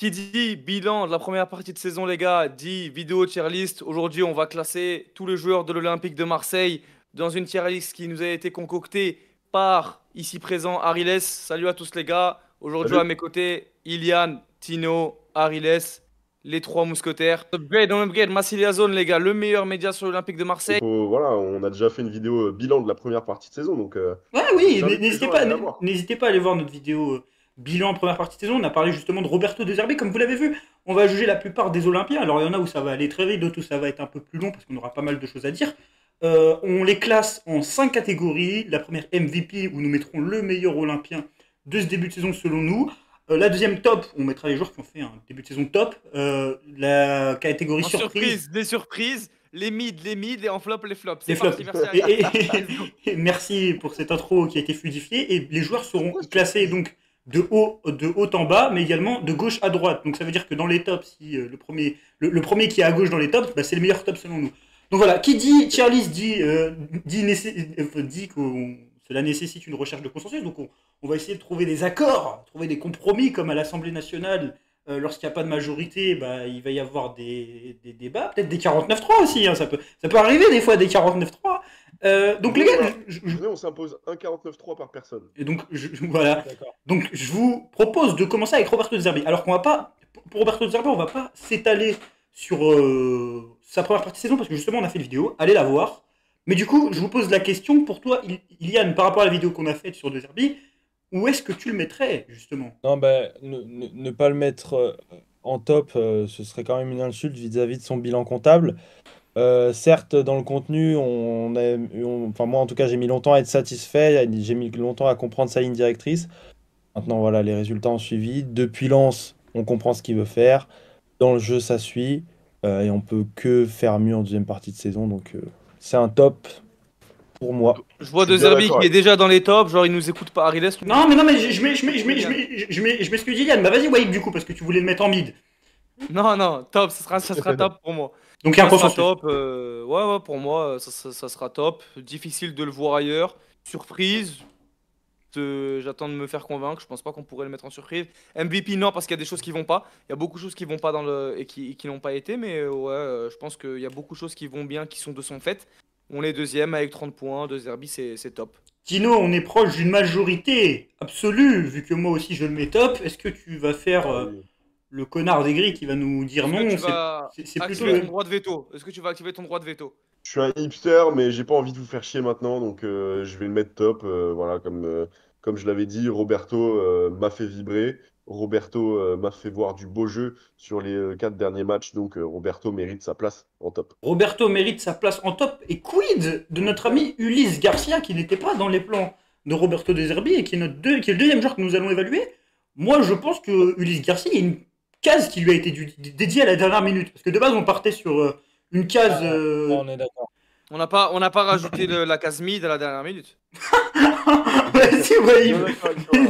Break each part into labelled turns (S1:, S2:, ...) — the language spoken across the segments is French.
S1: Qui dit bilan de la première partie de saison, les gars, dit vidéo tier list. Aujourd'hui, on va classer tous les joueurs de l'Olympique de Marseille dans une tier list qui nous a été concoctée par ici présent Ariles. Salut à tous les gars. Aujourd'hui à
S2: Salut.
S1: mes côtés, Ilian, Tino, Ariles, les trois mousquetaires. Upgrade, on upgrade, Massilia Zone, les gars, le meilleur média sur l'Olympique de Marseille.
S2: Voilà, on a déjà fait une vidéo bilan de la première partie de saison, donc
S3: Ouais,
S2: je
S3: oui,
S2: vous invite les gens à aller la voir.
S3: n'hésitez pas à aller voir notre vidéo bilan première partie de saison. On a parlé justement de Roberto De Zerbi, comme vous l'avez vu. On va juger la plupart des Olympiens. Alors il y en a où ça va aller très vite, d'autres où ça va être un peu plus long parce qu'on aura pas mal de choses à dire. On les classe en 5 catégories. La première MVP où nous mettrons le meilleur Olympien de ce début de saison selon nous. La deuxième top, on mettra les joueurs qui ont fait un début de saison top. La catégorie
S1: En
S3: surprise,
S1: surprise, des surprises, les mids et en flop, les flops.
S3: les
S1: C'est
S3: flops.
S1: parti, merci Ariel. Let's go.
S3: Et merci pour cette intro qui a été fluidifiée. Et les joueurs seront classés donc de haut en bas, mais également de gauche à droite. Donc ça veut dire que dans les tops, si le premier qui est à gauche dans les tops, bah, c'est le meilleur top selon nous. Donc voilà, qui dit tier list dit que cela nécessite une recherche de consensus. Donc on va essayer de trouver des accords, trouver des compromis, comme à l'Assemblée nationale. Lorsqu'il n'y a pas de majorité, bah, il va y avoir des débats, peut-être des 49-3 aussi, hein, ça peut arriver des fois des 49-3. Donc les gars,
S2: Venez, on s'impose un 49-3 par personne.
S3: et donc voilà.
S4: D'accord.
S3: Donc je vous propose de commencer avec Roberto De Zerbi. Alors qu'on va pas, pour Roberto De Zerbi, on va pas s'étaler sur sa première partie de saison parce que justement on a fait une vidéo, allez la voir. Mais du coup, je vous pose la question pour toi, Iliane, par rapport à la vidéo qu'on a faite sur De Zerbi, où est-ce que tu le mettrais justement?
S4: Non, ben, ne pas le mettre en top, ce serait quand même une insulte vis-à-vis de son bilan comptable. Certes, dans le contenu, enfin moi en tout cas, j'ai mis longtemps à être satisfait, j'ai mis longtemps à comprendre sa ligne directrice. Maintenant, voilà, les résultats ont suivi. Depuis Lens, on comprend ce qu'il veut faire. Dans le jeu, ça suit. Et on peut que faire mieux en deuxième partie de saison. Donc, c'est un top pour moi.
S1: Je vois
S2: Je
S1: De
S2: suis bien
S1: Zerbi
S2: d'accord
S1: qui est
S2: avec
S1: déjà dans les tops, genre il nous écoute pas Ariel.
S3: Non, mais je mets ce que dit Iliane. Bah vas-y, Wade, du coup, parce que tu voulais le mettre en mid.
S1: Non, non, top, ça sera top pour moi.
S3: Donc il y a un
S1: Ça sera
S3: consensus.
S1: top, ouais, pour moi, ça sera top. Difficile de le voir ailleurs. Surprise, j'attends de me faire convaincre. Je pense pas qu'on pourrait le mettre en surprise. MVP, non, parce qu'il y a des choses qui vont pas. Il y a beaucoup de choses qui vont pas dans le et qui n'ont pas été, mais ouais, je pense qu'il y a beaucoup de choses qui vont bien, qui sont de son fait. On est deuxième avec 30 points. De Zerbi, c'est top.
S3: Tino, on est proche d'une majorité absolue, vu que moi aussi je le mets top. Est-ce que tu vas faire
S2: Ah oui.
S3: le connard des grilles qui va nous dire
S1: Est-ce que
S3: non?
S1: tu vas
S3: C'est plutôt
S1: activer ton
S3: le.
S1: droit de veto? Est-ce que tu vas activer ton droit de veto?
S2: Je suis un hipster, mais j'ai pas envie de vous faire chier maintenant, donc je vais le mettre top. Voilà, comme je l'avais dit, Roberto m'a fait vibrer. Roberto m'a fait voir du beau jeu sur les 4 derniers matchs, donc Roberto mérite sa place en top.
S3: Roberto mérite sa place en top. Et quid de notre ami Ulysse Garcia, qui n'était pas dans les plans de Roberto De Zerbi et qui est, qui est le deuxième joueur que nous allons évaluer? Moi, je pense que Ulysse Garcia, il y a une case qui lui a été dédiée à la dernière minute. Parce que de base, on partait sur une case.
S4: On est d'accord.
S1: On n'a pas rajouté la case mid à la dernière minute.
S3: Vas-y, Wahib.
S2: Bien d'accord avec toi,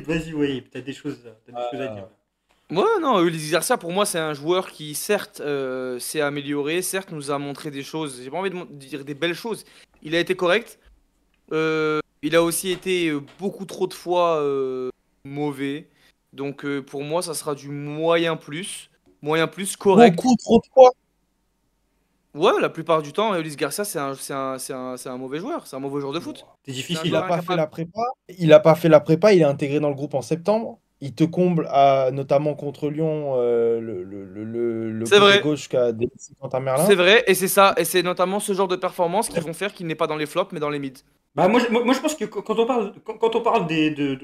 S3: Vas-y, Wahib. T'as des choses à dire.
S1: Ouais, non, Ulysse Garcia, pour moi, c'est un joueur qui, certes, s'est amélioré, certes, nous a montré des choses. J'ai pas envie de dire des belles choses. Il a été correct. Il a aussi été beaucoup trop de fois mauvais. Donc, pour moi, ça sera du moyen plus. Moyen plus, correct.
S4: Beaucoup trop de points.
S1: Ouais, la plupart du temps, Ulysse Garcia, c'est un mauvais joueur. C'est un mauvais joueur de foot.
S3: C'est
S1: C'est un
S3: difficile.
S4: Il n'a
S1: joueur
S4: pas fait
S1: incapable.
S4: la prépa. Il a pas fait la prépa. Il est intégré dans le groupe en septembre. Il te comble à, notamment contre Lyon, le
S1: C'est
S4: côté
S1: vrai.
S4: gauche qu'a délaissé Quentin
S1: C'est
S4: Merlin.
S1: vrai, et c'est ça, et c'est notamment ce genre de performance qui vont faire qu'il n'est pas dans les flops, mais dans les mids.
S3: Bah, moi, je pense que quand on parle de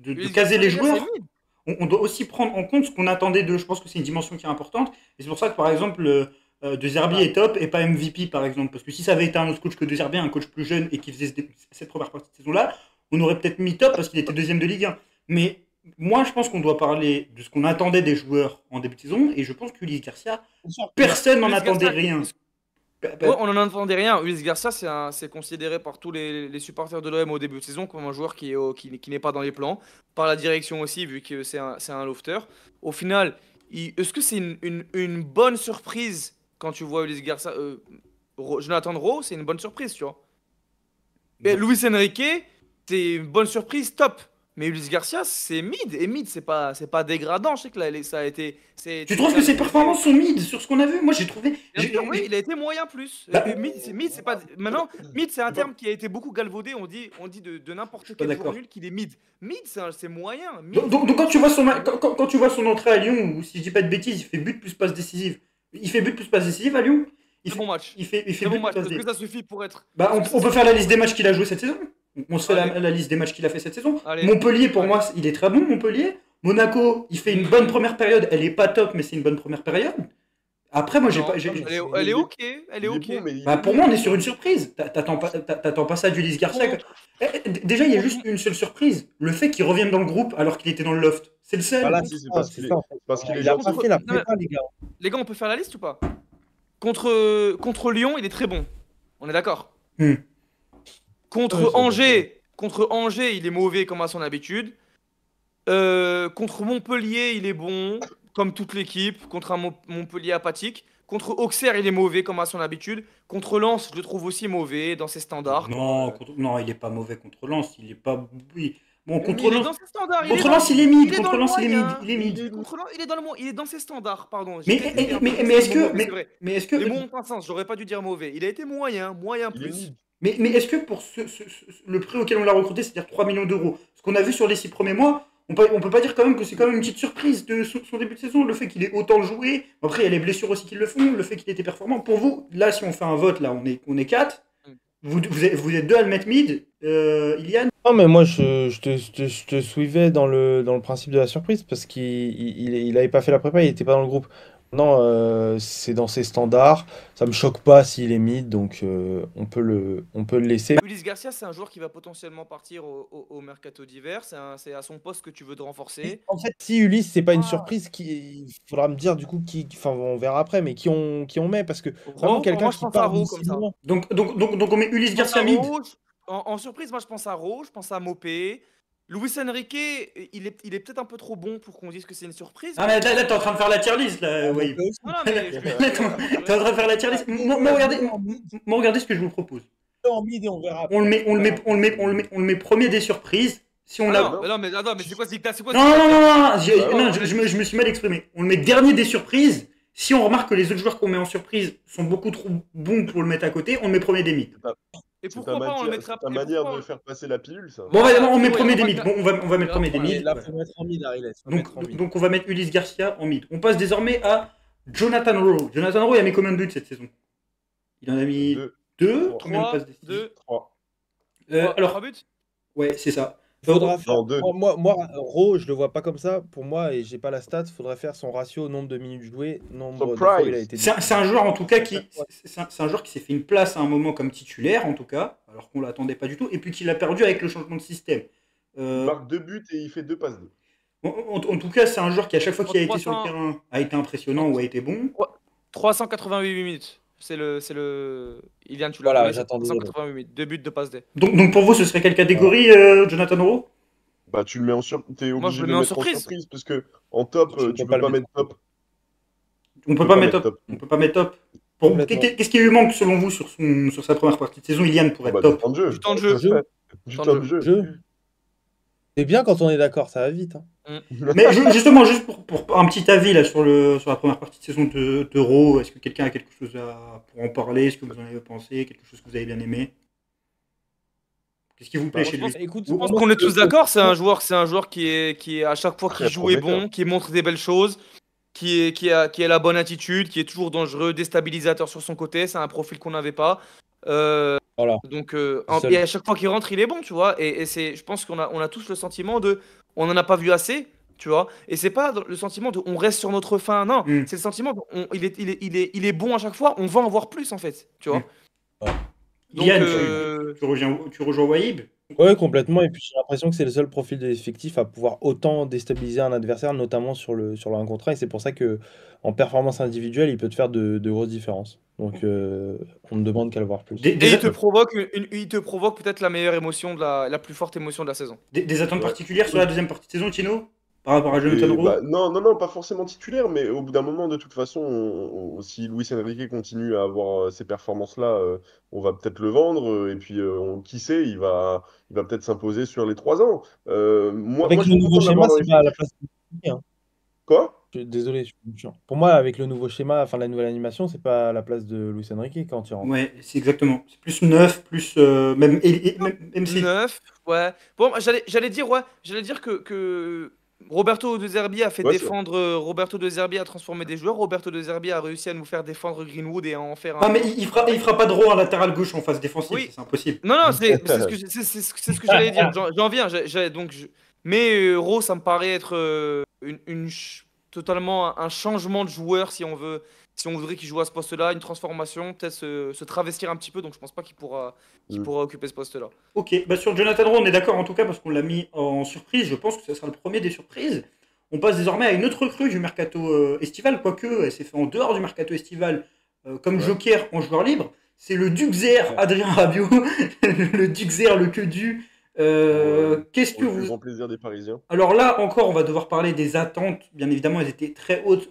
S1: Ulysse
S3: caser
S1: Garcia,
S3: les
S1: les gars, c'est
S3: joueurs,
S1: mid.
S3: on doit aussi prendre en compte ce qu'on attendait d'eux. Je pense que c'est une dimension qui est importante. Et c'est pour ça que, par exemple, De Zerbi est top et pas MVP, par exemple. Parce que si ça avait été un autre coach que De Zerbi, un coach plus jeune et qui faisait cette première partie de saison-là, on aurait peut-être mis top parce qu'il était deuxième de Ligue 1. Mais moi, je pense qu'on doit parler de ce qu'on attendait des joueurs en début de saison. Et je pense qu'Ulysse Garcia, personne n'en
S1: Ulysse
S3: attendait
S1: Garcia,
S3: rien.
S1: ouais, on n'en entendait rien. Ulysse Garcia, c'est considéré par tous les supporters de l'OM au début de saison comme un joueur qui n'est pas dans les plans. Par la direction aussi, vu que c'est un lofter. Au final, est-ce que c'est une bonne surprise quand tu vois Ulysse Garcia Jonathan Rowe, c'est une bonne surprise, tu vois. Et Luis Enrique, c'est une bonne surprise, top. Mais Ulysse Garcia, c'est mid. Et mid, c'est pas dégradant. Je sais que là, ça a été.
S3: Tu trouves que ses performances sont mid sur ce qu'on a vu? Moi, j'ai trouvé.
S1: Bien sûr, oui, il a été moyen plus.
S3: Bah,
S1: Mid, c'est pas. Maintenant, mid, c'est un
S2: C'est pas-
S1: terme qui a été beaucoup galvaudé. On dit de n'importe
S3: pas
S1: quel joueur
S3: d'accord.
S1: nul qu'il est mid. Mid, c'est moyen. Mid,
S3: Donc, quand tu vois quand tu vois son entrée à Lyon, ou si je dis pas de bêtises, il fait but plus passe décisive. Il fait but plus passe décisive à Lyon. Il
S1: c'est
S3: fait,
S1: bon match.
S3: il fait
S1: C'est bon
S3: but plus
S1: match.
S3: passe
S1: Est-ce que
S3: décisive.
S1: ça suffit pour être.
S3: Bah,
S1: est-ce que ça
S3: on peut
S1: suffit
S3: faire la
S1: pour-
S3: liste des matchs qu'il a joué cette saison. On se fait
S1: Allez.
S3: la liste des matchs qu'il a fait cette saison.
S1: Allez.
S3: Montpellier, pour
S1: Allez.
S3: moi, il est très bon, Montpellier. Monaco, il fait une bonne première période. Elle est pas top, mais c'est une bonne première période. Après, moi, j'ai
S1: Non,
S3: pas.
S1: Elle est ok. Elle est
S2: Il est
S1: ok.
S2: bon, mais il
S3: Bah,
S2: est
S3: pour
S2: nul.
S3: moi, on est sur une surprise. T'attends pas ça d'Ulysse Garcia. Déjà, il y a juste une seule surprise. Le fait qu'il revienne dans le groupe alors qu'il était dans le loft. C'est le seul.
S4: Voilà,
S2: Si,
S4: c'est
S2: c'est
S4: ça,
S2: parce
S4: c'est
S2: qu'il
S4: ça,
S2: est-
S4: en fait.
S2: parce qu'il est
S4: Il a
S2: gentil.
S4: pas fait la
S1: Non, mais-
S4: prépa, les gars.
S1: Les gars, on peut faire la liste ou pas? Contre Lyon, il est très bon. On est d'accord.
S3: Hmm.
S1: Contre
S4: Ouais,
S1: Angers, il est mauvais comme à son habitude. Contre Montpellier, il est bon, comme toute l'équipe. Contre un Montpellier apathique. Contre Auxerre, il est mauvais comme à son habitude. Contre Lens, je le trouve aussi mauvais dans ses standards.
S3: Non, il est pas mauvais contre Lens. Il est pas. Oui. Bon,
S1: Mais
S3: contre
S1: il est
S3: Lens.
S1: dans ses standards.
S3: Contre Lens, il est mid.
S1: il est dans
S3: Contre
S1: le
S3: Lens, il est mid.
S1: moyen.
S3: Il est mid.
S1: Contre Lens, il est dans ses standards, pardon.
S3: Mais,
S1: J'ai peut-être été un peu
S3: mais
S1: précis
S3: est-ce
S1: dans mon mot,
S3: que.
S1: mais c'est vrai.
S3: Mais est-ce que.
S1: Les mots ont un sens, j'aurais pas dû dire mauvais. Il a été moyen
S2: Il est
S1: plus.
S2: nul.
S3: Mais est-ce que pour le prix auquel on l'a recruté, c'est-à-dire 3 millions d'euros, ce qu'on a vu sur les 6 premiers mois, on peut pas dire quand même que c'est quand même une petite surprise de son début de saison, le fait qu'il ait autant joué. Après, il y a les blessures aussi qui le font, le fait qu'il était performant. Pour vous, là, si on fait un vote, là, on est 4. Vous êtes deux à le mettre mid. Iliane.
S4: Non, mais moi, je te suivais dans le principe de la surprise parce qu'il avait pas fait la prépa, il était pas dans le groupe. Non, c'est dans ses standards. Ça me choque pas s'il est mid, donc on peut le laisser.
S1: Ulysse Garcia, c'est un joueur qui va potentiellement partir au mercato d'hiver. C'est à son poste que tu veux te renforcer.
S4: En fait, si Ulysse, c'est pas une
S1: Ah.
S4: surprise, il faudra me dire du coup enfin, on verra après, mais qui on met parce que vraiment
S1: Rowe,
S4: quelqu'un
S1: moi, je
S4: qui
S1: pense à
S4: part
S1: Rowe
S4: d'ici
S1: comme ça.
S4: loin.
S3: Donc on met Ulysse
S1: Je pense
S3: Garcia
S1: à
S3: mid.
S1: Rowe, en surprise, moi je pense à Rowe, je pense à Mopé. Luis Enrique, il est peut-être un peu trop bon pour qu'on dise que c'est une surprise.
S3: Ah, mais là, t'es en train de faire la tier list, là, oui.
S1: Non, mais je vais-
S3: Là, t'es en train de faire la tier list. Moi, regardez ce que je vous propose.
S4: En mid et on verra.
S3: On le met premier des surprises. Si on a.
S1: Non, mais c'est quoi ce dictat? C'est quoi ce
S3: Non,
S1: dictat?
S3: non, je me suis mal exprimé. On le met dernier des surprises. Si on remarque que les autres joueurs qu'on met en surprise sont beaucoup trop bons pour le mettre à côté, on le met premier des mythes.
S1: Et
S2: C'est
S1: pourquoi pas on le mettra
S2: ta manière de faire passer la pilule, ça.
S3: Bon, on met
S1: oui,
S3: premier
S1: on
S3: des
S1: va
S3: mythes.
S1: faire-
S3: Bon, on va mettre premier des
S1: Et
S3: mythes.
S4: Là, faut mettre en mid, Ariel. Faut mettre en mid.
S3: Donc on va mettre Ulysse Garcia en mid. On passe désormais à Jonathan Rowe. Jonathan Rowe, il a mis combien de buts cette saison? Il en a mis 2. Combien de
S1: 3,
S3: passes décisives?
S1: 2,
S3: Alors,
S1: 3 buts.
S3: ouais, c'est ça.
S4: Faudra faire.
S2: Non, 2.
S4: Moi, Ro, je le vois pas comme ça. Pour moi, et j'ai pas la stat, faudrait faire son ratio nombre de minutes jouées, nombre de fois où il a été.
S3: C'est un joueur en tout cas c'est un joueur qui s'est fait une place à un moment comme titulaire en tout cas, alors qu'on l'attendait pas du tout, et puis qu'il a perdu avec le changement de système.
S2: Il marque 2 buts et il fait 2 passes.
S3: En tout cas, c'est un joueur qui à chaque fois qu'il a été sur le
S1: 300.
S3: terrain a été impressionnant ou a été bon.
S1: 388 minutes. C'est le. Iliane, tu l'as
S4: Voilà,
S1: donné, c'est
S4: j'attendais.
S1: 388 minutes. 2 buts de passe D.
S3: Donc pour vous, ce serait quelle catégorie, Jonathan Rowe?
S2: Bah, tu le mets en surprise. T'es
S1: Moi, je
S2: obligé
S1: le
S2: de
S1: mets
S2: le
S1: en
S2: mettre en
S1: surprise.
S2: surprise parce que en top,
S4: Tu
S2: tu
S4: peux pas
S2: peux
S4: le
S2: pas mettre top.
S3: On peut pas mettre top. On peut pas mettre top. Bon,
S4: Complètement.
S3: qu'est-ce qui lui manque selon vous sur sa première partie de saison, Iliane, pour être
S2: Bah,
S3: top?
S2: du temps de jeu.
S1: Du temps de jeu.
S2: Du
S1: Temps
S2: temps
S1: de
S2: de jeu.
S4: Jeu. C'est bien quand on est d'accord, ça va vite. Hein.
S3: Mais justement, juste pour un petit avis là, sur la première partie de saison de Rowe, est-ce que quelqu'un a quelque chose pour en parler? Est-ce que vous en avez pensé? Quelque chose que vous avez bien aimé? Qu'est-ce qui vous plaît chez lui?
S4: Écoute,
S1: Je pense qu'on est tous d'accord, c'est un joueur qui est à chaque fois qu'il
S2: Très
S1: joue est
S2: prometteur.
S1: bon, qui montre des belles choses, qui a la bonne attitude, qui est toujours dangereux, déstabilisateur sur son côté, c'est un profil qu'on n'avait pas.
S4: Voilà.
S1: Donc
S4: Seul.
S1: et à chaque fois qu'il rentre, il est bon, tu vois. Et je pense qu'on a tous le sentiment de on n'en a pas vu assez, tu vois. Et c'est pas le sentiment de on reste sur notre faim, non.
S3: Mm.
S1: C'est le sentiment de il est bon à chaque fois, on va en voir plus en fait, tu vois. Donc,
S3: Iliane, tu rejoins Wahib?
S4: Ouais, complètement. Et puis j'ai l'impression que c'est le seul profil de l'effectif à pouvoir autant déstabiliser un adversaire, notamment sur le 1 contre 1. Et c'est pour ça que en performance individuelle, il peut te faire de grosses différences. Donc on ne demande qu'à le voir plus.
S1: Et il te provoque peut-être la meilleure émotion, la plus forte émotion de la saison.
S3: Des attentes particulières sur la deuxième partie de saison, Tino? par rapport à Jonathan
S2: Et
S3: Rowe?
S2: bah, non, pas forcément titulaire, mais au bout d'un moment, de toute façon, si Luis Enrique continue à avoir ces performances-là, on va peut-être le vendre, et puis qui sait, il va peut-être s'imposer sur les 3 ans. Moi,
S4: Avec
S2: je
S4: le
S2: suis
S4: nouveau
S2: content de
S4: schéma,
S2: l'avoir dans
S4: c'est pas à la
S2: l'effectif.
S4: place de Enrique, hein.
S2: Quoi?
S4: Désolé, je suis chiant. Pour moi, avec le nouveau schéma, enfin la nouvelle animation, c'est pas à la place de Luis Enrique quand il rentre.
S3: Ouais, c'est exactement. C'est plus neuf, plus même, même MC.
S1: 9, ouais. Bon, j'allais dire que Roberto De Zerbi a fait
S2: Ouais, c'est vrai.
S1: défendre. Roberto De Zerbi a transformé des joueurs. Roberto De Zerbi a réussi à nous faire défendre Greenwood et à en faire
S3: Ah, mais
S1: un.
S3: il fera pas de Rowe en latéral gauche en phase défensive, ça
S1: Oui.
S3: c'est impossible.
S1: Non, non, c'est ce que c'est ce que j'allais dire. J'en viens. Mais Euro, ça me paraît être totalement un changement de joueur si on voudrait qu'il joue à ce poste-là, une transformation, peut-être se travestir un petit peu. Donc je pense pas qu'il
S2: Mm.
S1: pourra occuper ce poste-là.
S3: Ok, bah sur Jonathan Rowe, on est d'accord en tout cas parce qu'on l'a mis en surprise. Je pense que ce sera le premier des surprises. On passe désormais à une autre recrue du mercato estival, quoique elle s'est fait en dehors du mercato estival comme
S2: Ouais.
S3: joker en joueur libre. C'est le Duxer Adrien Rabiot, le Duxer, le que du. Qu'est-ce que
S2: Pour le plus
S3: vous.
S2: grand plaisir des Parisiens.
S3: Alors là encore, on va devoir parler des attentes. Bien évidemment, elles étaient très hautes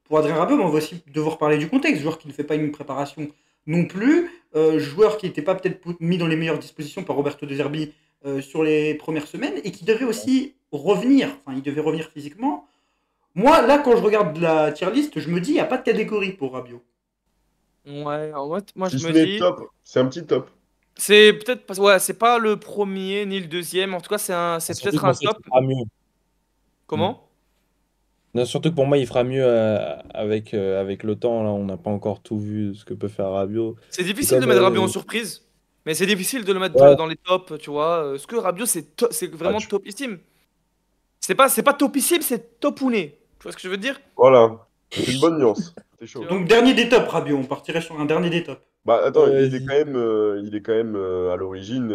S3: pour Adrien Rabiot, mais on va aussi devoir parler du contexte. Joueur qui ne fait pas une préparation non plus, joueur qui n'était pas peut-être mis dans les meilleures dispositions par Roberto De Zerbi sur les premières semaines et qui devait aussi revenir. Enfin, il devait revenir physiquement. Moi, là, quand je regarde la tier list, je me dis, il n'y a pas de catégorie pour Rabiot.
S1: Ouais, en fait, moi je
S2: Si ce
S1: me
S2: n'est
S1: dis,
S2: top, c'est un petit top.
S1: c'est peut-être pas, ouais, c'est pas le premier ni le deuxième. En tout cas, c'est
S4: Surtout
S1: peut-être
S4: que
S1: un
S4: moi, c'est
S1: top.
S4: qu'il fera mieux. Mm.
S1: Comment?
S4: Non, surtout que pour moi, il fera mieux avec le temps. Là, on n'a pas encore tout vu ce que peut faire Rabiot.
S1: C'est
S4: C'est
S1: difficile de
S4: comme.
S1: mettre Rabiot en surprise, mais c'est difficile de le mettre
S4: Ouais,
S1: dans les tops, tu vois. Ce que Rabiot, c'est
S2: Ah,
S1: vraiment topissime. C'est pas topissime, c'est topouné. Tu vois ce que je veux dire?
S2: Voilà, c'est une bonne nuance. C'est
S1: Tu
S2: chaud.
S1: vois?
S3: Donc, dernier des tops, Rabiot. On partirait sur un dernier des tops.
S2: Bah attends,
S4: vas-y.
S2: il est quand même à l'origine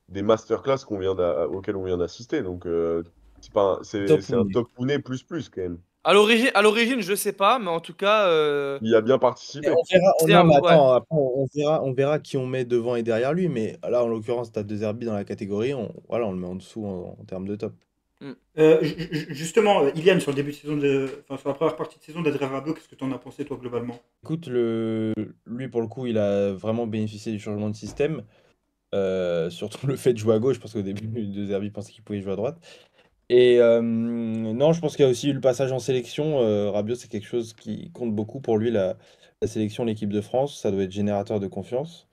S2: des masterclass auxquelles on vient d'assister. Donc c'est pas
S4: Top
S2: c'est
S4: ou
S2: un
S4: nul.
S2: top pounet plus plus quand même.
S1: À l'origine, je sais pas, mais en tout cas,
S2: Il a bien
S4: Et
S2: participé.
S4: on verra.
S1: c'est
S4: Non,
S1: un.
S4: mais
S1: Ouais.
S4: attends, après, on verra qui on met devant et derrière lui. Mais là, en l'occurrence, tu as De Zerbi dans la catégorie. Voilà, on le met en dessous en termes de top.
S1: Mm.
S3: Justement, Iliane, sur le début de saison enfin, sur la première partie de saison d'Adrien Rabiot, qu'est-ce que tu en as pensé, toi, globalement?
S4: Écoute, lui, pour le coup, il a vraiment bénéficié du changement de système. Surtout le fait de jouer à gauche, parce qu'au début, De Zerbi pensait qu'il pouvait jouer à droite. Et non, je pense qu'il y a aussi eu le passage en sélection. Rabiot, c'est quelque chose qui compte beaucoup pour lui, la sélection, l'équipe de France. Ça doit être générateur de confiance.